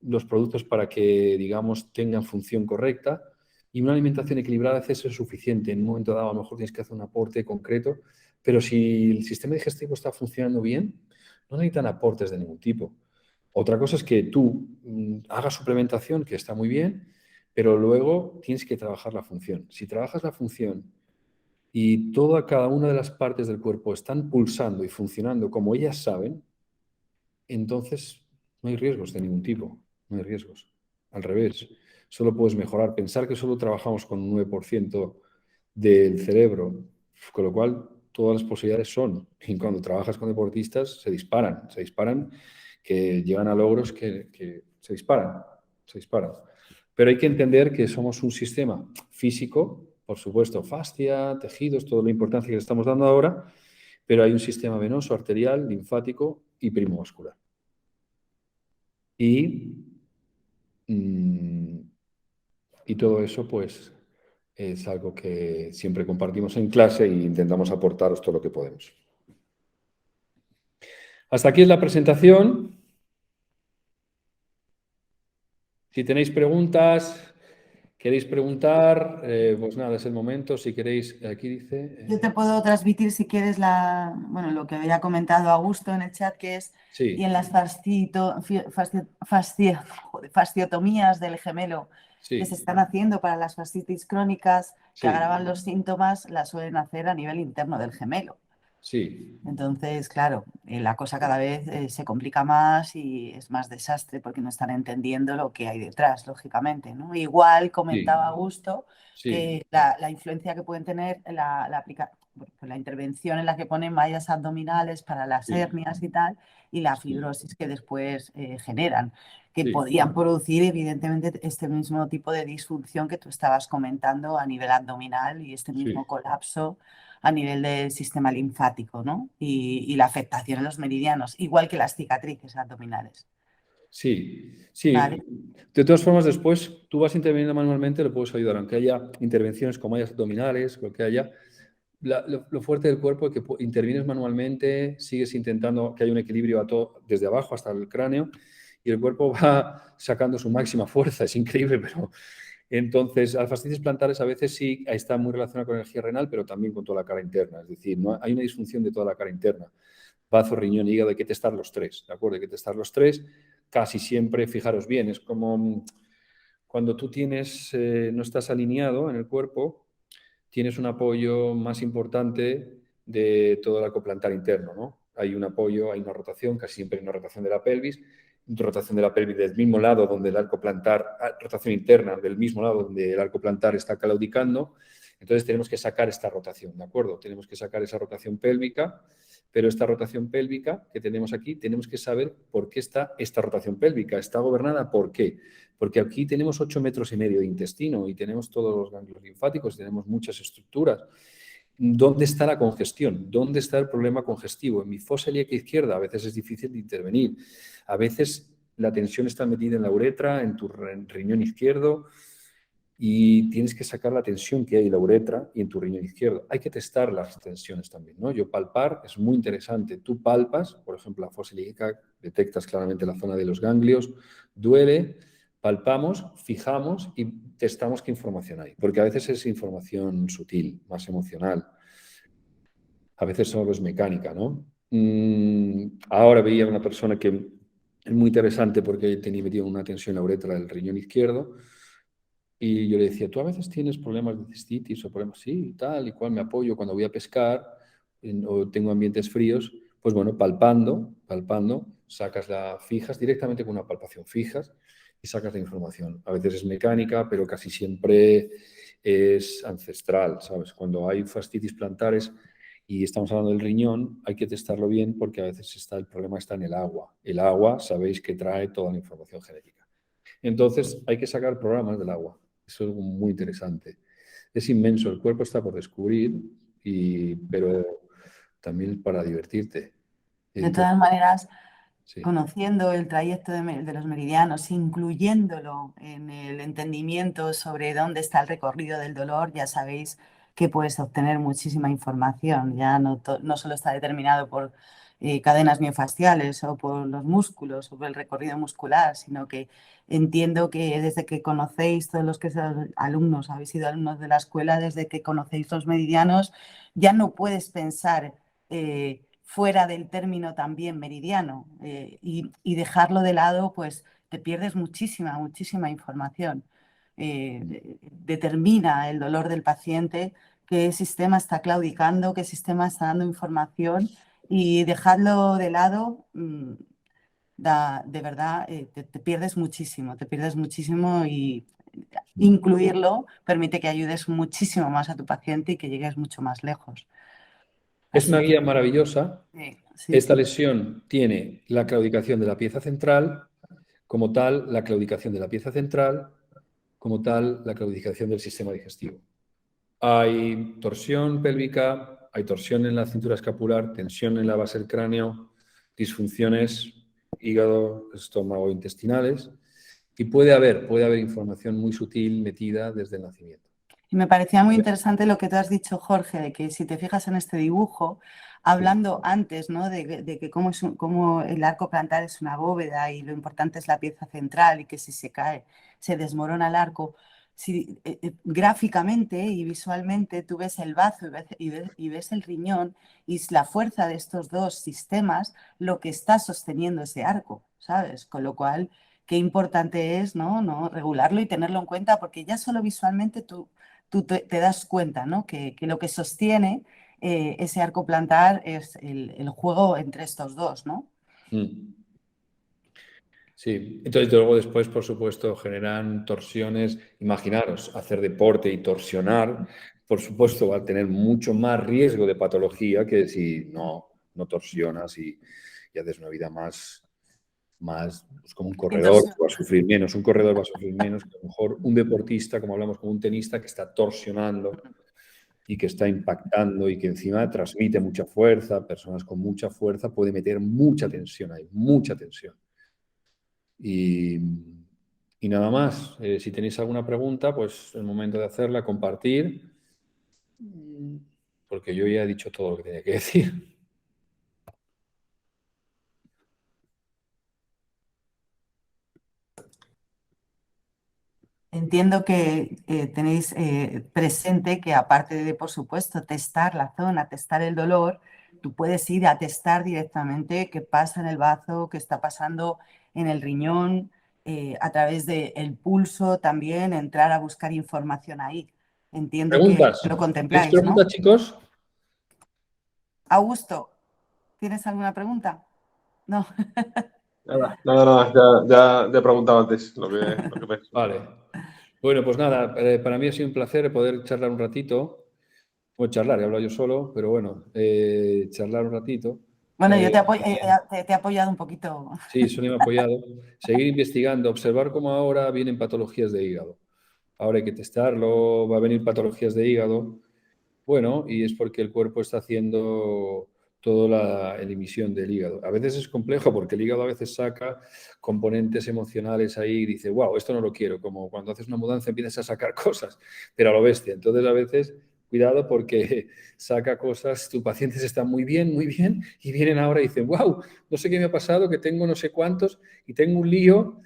los productos para que, digamos, tengan función correcta, y una alimentación equilibrada a veces es suficiente. En un momento dado a lo mejor tienes que hacer un aporte concreto, pero si el sistema digestivo está funcionando bien, no necesitan aportes de ningún tipo. Otra cosa es que tú hagas suplementación, que está muy bien, pero luego tienes que trabajar la función. Si trabajas la función y cada una de las partes del cuerpo están pulsando y funcionando como ellas saben, entonces no hay riesgos de ningún tipo, no hay riesgos. Al revés, solo puedes mejorar. Pensar que solo trabajamos con un 9% del cerebro, con lo cual todas las posibilidades son. Y cuando trabajas con deportistas se disparan, que llegan a logros que se disparan. Pero hay que entender que somos un sistema físico, por supuesto, fascia, tejidos, toda la importancia que le estamos dando ahora, pero hay un sistema venoso, arterial, linfático y perimuscular. Y todo eso, pues, es algo que siempre compartimos en clase e intentamos aportaros todo lo que podemos. Hasta aquí es la presentación. Si tenéis preguntas, queréis preguntar, pues nada, es el momento. Si queréis, aquí dice... Yo te puedo transmitir, si quieres, bueno, lo que había comentado Augusto en el chat, que es, Sí, y en las fasciotomías del gemelo que se sí, están haciendo para las fascitis crónicas que sí, agravan los síntomas, las suelen hacer a nivel interno del gemelo. sí, Entonces, claro, la cosa cada vez se complica más y es más desastre porque no están entendiendo lo que hay detrás, lógicamente, ¿no? Igual comentaba sí, Augusto sí, que la influencia que pueden tener pues la intervención en la que ponen mallas abdominales para las sí, hernias y tal, y la sí, fibrosis que después generan, que sí, podían producir evidentemente este mismo tipo de disfunción que tú estabas comentando a nivel abdominal y este mismo sí. colapso a nivel del sistema linfático, ¿no? Y la afectación en los meridianos, igual que las cicatrices abdominales. Sí, sí. ¿Vale? De todas formas, después tú vas interviniendo manualmente, le puedes ayudar, aunque haya intervenciones como mallas abdominales, lo que haya. Lo fuerte del cuerpo es que intervienes manualmente, sigues intentando que haya un equilibrio desde abajo hasta el cráneo y el cuerpo va sacando su máxima fuerza. Es increíble, pero entonces las fascitis plantares a veces sí está muy relacionada con la energía renal, pero también con toda la cara interna. Es decir, no hay una disfunción de toda la cara interna. Bazo, riñón, hígado, hay que testar los tres, ¿de acuerdo? Hay que testar los tres. Casi siempre, fijaros bien, es como cuando tú no estás alineado en el cuerpo, tienes un apoyo más importante de todo el arco plantar interno, ¿no? Hay un apoyo, hay una rotación, casi siempre hay una rotación de la pelvis, rotación de la pelvis del mismo lado donde el arco plantar, rotación interna del mismo lado donde el arco plantar está claudicando. Entonces tenemos que sacar esta rotación, ¿de acuerdo? Tenemos que sacar esa rotación pélvica, pero esta rotación pélvica que tenemos aquí, tenemos que saber por qué está esta rotación pélvica. ¿Está gobernada por qué? Porque aquí tenemos 8,5 metros de intestino y tenemos todos los ganglios linfáticos, tenemos muchas estructuras. ¿Dónde está la congestión? ¿Dónde está el problema congestivo? En mi fosa ilíaca izquierda a veces es difícil de intervenir. A veces la tensión está metida en la uretra, en tu riñón izquierdo, y tienes que sacar la tensión que hay en la uretra y en tu riñón izquierdo. Hay que testar las tensiones también, ¿no? Yo palpar es muy interesante. Tú palpas, por ejemplo, la fosa ilíaca, detectas claramente la zona de los ganglios, duele, palpamos, fijamos y testamos qué información hay. Porque a veces es información sutil, más emocional. A veces solo es mecánica, ¿no? Ahora veía una persona que es muy interesante porque tenía metido una tensión en la uretra del riñón izquierdo. Y yo le decía, ¿tú a veces tienes problemas de cistitis o problemas? Sí, tal y cual, me apoyo cuando voy a pescar o tengo ambientes fríos, pues bueno, palpando, fijas directamente con una palpación, fijas y sacas la información. A veces es mecánica, pero casi siempre es ancestral, ¿sabes? Cuando hay fascitis plantares y estamos hablando del riñón, hay que testarlo bien porque a veces el problema está en el agua. El agua, sabéis que trae toda la información genética. Entonces, hay que sacar programas del agua. Eso es algo muy interesante. Es inmenso, el cuerpo está por descubrir, pero también para divertirte. De Entonces, todas maneras, sí. conociendo el trayecto de los meridianos, incluyéndolo en el entendimiento sobre dónde está el recorrido del dolor, ya sabéis que puedes obtener muchísima información. Ya no solo está determinado por cadenas miofasciales o por los músculos o por el recorrido muscular, sino que entiendo que desde que conocéis, todos los que sois alumnos, habéis sido alumnos de la escuela, desde que conocéis los meridianos, ya no puedes pensar fuera del término también meridiano y dejarlo de lado, pues te pierdes muchísima información. Determina el dolor del paciente, qué sistema está claudicando, qué sistema está dando información y dejarlo de lado, de verdad, te pierdes muchísimo y incluirlo permite que ayudes muchísimo más a tu paciente y que llegues mucho más lejos. Es una Así que guía maravillosa. sí, Esta sí. lesión tiene la claudicación de la pieza central, como tal, la claudicación de la pieza central, como tal, la claudicación del sistema digestivo. Hay torsión pélvica, hay torsión en la cintura escapular, tensión en la base del cráneo, disfunciones hígado, estómago, intestinales, y puede haber información muy sutil metida desde el nacimiento. Y me parecía muy interesante lo que tú has dicho, Jorge, de que si te fijas en este dibujo, Sí. hablando antes, ¿no? de que cómo el arco plantar es una bóveda y lo importante es la pieza central y que si se cae se desmorona el arco. Si, gráficamente y visualmente tú ves el bazo y ves el riñón y es la fuerza de estos dos sistemas lo que está sosteniendo ese arco, ¿sabes? Con lo cual, qué importante es, ¿no? Regularlo y tenerlo en cuenta porque ya solo visualmente tú te das cuenta, ¿no? Que lo que sostiene ese arco plantar es el juego entre estos dos, ¿no? Mm. Sí, entonces luego después, por supuesto, generan torsiones. Imaginaros, hacer deporte y torsionar, por supuesto, va a tener mucho más riesgo de patología que si no torsionas y haces una vida más pues como un Sin corredor, torsión. va a sufrir menos. Un corredor va a sufrir menos que a lo mejor un deportista, como hablamos, como un tenista que está torsionando y que está impactando y que encima transmite mucha fuerza. Personas con mucha fuerza puede meter mucha tensión ahí, mucha tensión. Y, y nada más. Si tenéis alguna pregunta, pues es el momento de hacerla, compartir, porque yo ya he dicho todo lo que tenía que decir. Entiendo que tenéis presente que aparte de, por supuesto, testar la zona, testar el dolor, tú puedes ir a testar directamente qué pasa en el bazo, qué está pasando en el riñón, a través del pulso también, entrar a buscar información ahí. Entiendo que ¿Preguntas? lo ¿Tenéis contempláis, preguntas, ¿no? chicos? Augusto, ¿tienes alguna pregunta? No. Nada, ya he preguntado antes lo que pensé. Vale. Bueno, pues nada, para mí ha sido un placer poder charlar un ratito. O charlar, he hablado yo solo, pero bueno, charlar un ratito. Bueno, yo te he apoyado un poquito. Sí, Sonia me ha apoyado. Seguir investigando, observar cómo ahora vienen patologías de hígado. Ahora hay que testarlo, va a venir patologías de hígado. Bueno, y es porque el cuerpo está haciendo toda la emisión del hígado. A veces es complejo porque el hígado a veces saca componentes emocionales ahí y dice, wow, esto no lo quiero, como cuando haces una mudanza empiezas a sacar cosas, pero a lo bestia. Entonces a veces, cuidado porque saca cosas, tus pacientes están muy bien, y vienen ahora y dicen, wow, no sé qué me ha pasado, que tengo no sé cuántos y tengo un lío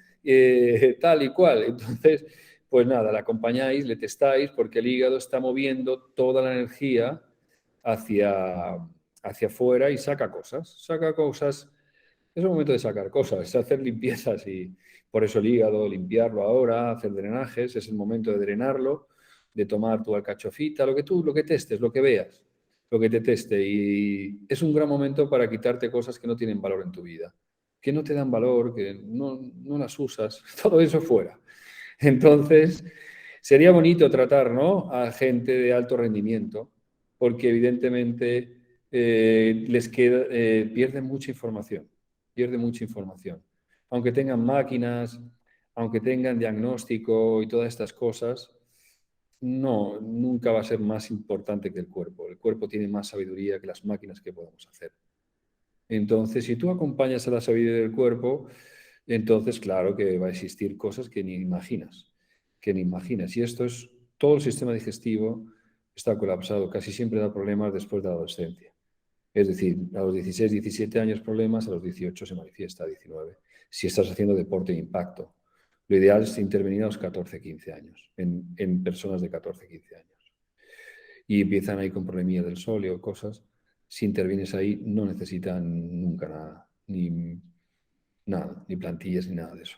tal y cual. Entonces, pues nada, le acompañáis, le testáis, porque el hígado está moviendo toda la energía hacia afuera y saca cosas. Saca cosas. Es el momento de sacar cosas, es hacer limpiezas y por eso el hígado, limpiarlo ahora, hacer drenajes, es el momento de drenarlo, de tomar tu alcachofita, lo que testes, lo que veas, lo que te teste. Y es un gran momento para quitarte cosas que no tienen valor en tu vida, que no te dan valor, que no las usas, todo eso fuera. Entonces, sería bonito tratar, ¿no?, a gente de alto rendimiento, porque evidentemente pierden mucha información, Aunque tengan máquinas, aunque tengan diagnóstico y todas estas cosas, no, nunca va a ser más importante que el cuerpo. El cuerpo tiene más sabiduría que las máquinas que podemos hacer. Entonces, si tú acompañas a la sabiduría del cuerpo, entonces claro que va a existir cosas que ni imaginas, Y esto es, todo el sistema digestivo está colapsado, casi siempre da problemas después de la adolescencia. Es decir, a los 16, 17 años problemas, a los 18 se manifiesta, a 19. Si estás haciendo deporte de impacto. Lo ideal es intervenir a los 14, 15 años, en personas de 14, 15 años. Y empiezan ahí con problemillas del sóleo, cosas. Si intervienes ahí, no necesitan nunca nada, ni plantillas ni nada de eso.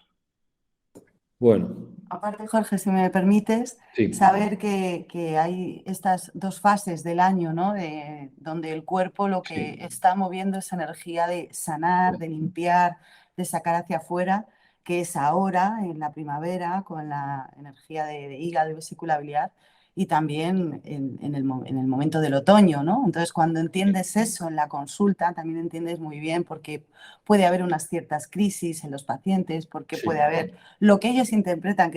Bueno. Aparte, Jorge, si me permites, Sí. saber que hay estas dos fases del año, ¿no?, donde el cuerpo lo que está moviendo es energía de sanar, de limpiar, de sacar hacia afuera, que es ahora, en la primavera, con la energía de hígado y vesícula biliar, y también en el momento del otoño, ¿no? Entonces, cuando entiendes eso en la consulta, también entiendes muy bien por qué puede haber unas ciertas crisis en los pacientes, porque puede haber lo que ellos interpretan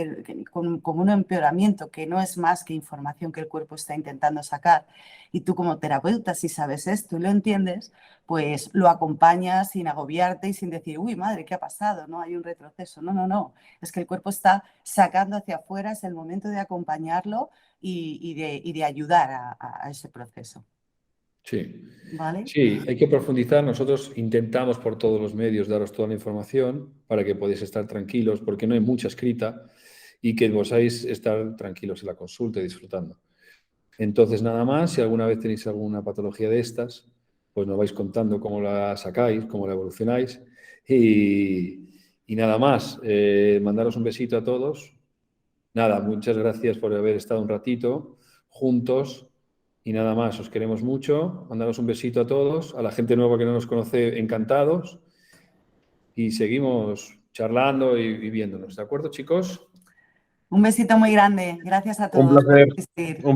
como un empeoramiento, que no es más que información que el cuerpo está intentando sacar. Y tú como terapeuta, si sabes esto y lo entiendes, pues lo acompañas sin agobiarte y sin decir, uy, madre, ¿qué ha pasado? No hay un retroceso. No, no, no. Es que el cuerpo está sacando hacia afuera, es el momento de acompañarlo y de ayudar a ese proceso. Sí. ¿Vale? Sí, hay que profundizar. Nosotros intentamos por todos los medios daros toda la información para que podáis estar tranquilos, porque no hay mucha escrita y que podáis estar tranquilos en la consulta y disfrutando. Entonces, nada más, si alguna vez tenéis alguna patología de estas, pues nos vais contando cómo la sacáis, cómo la evolucionáis y nada más. Mandaros un besito a todos. Nada, muchas gracias por haber estado un ratito juntos. Y nada más, os queremos mucho. Mandaros un besito a todos, a la gente nueva que no nos conoce, encantados. Y seguimos charlando y viéndonos. ¿De acuerdo, chicos? Un besito muy grande. Gracias a todos Un placer. por asistir. Un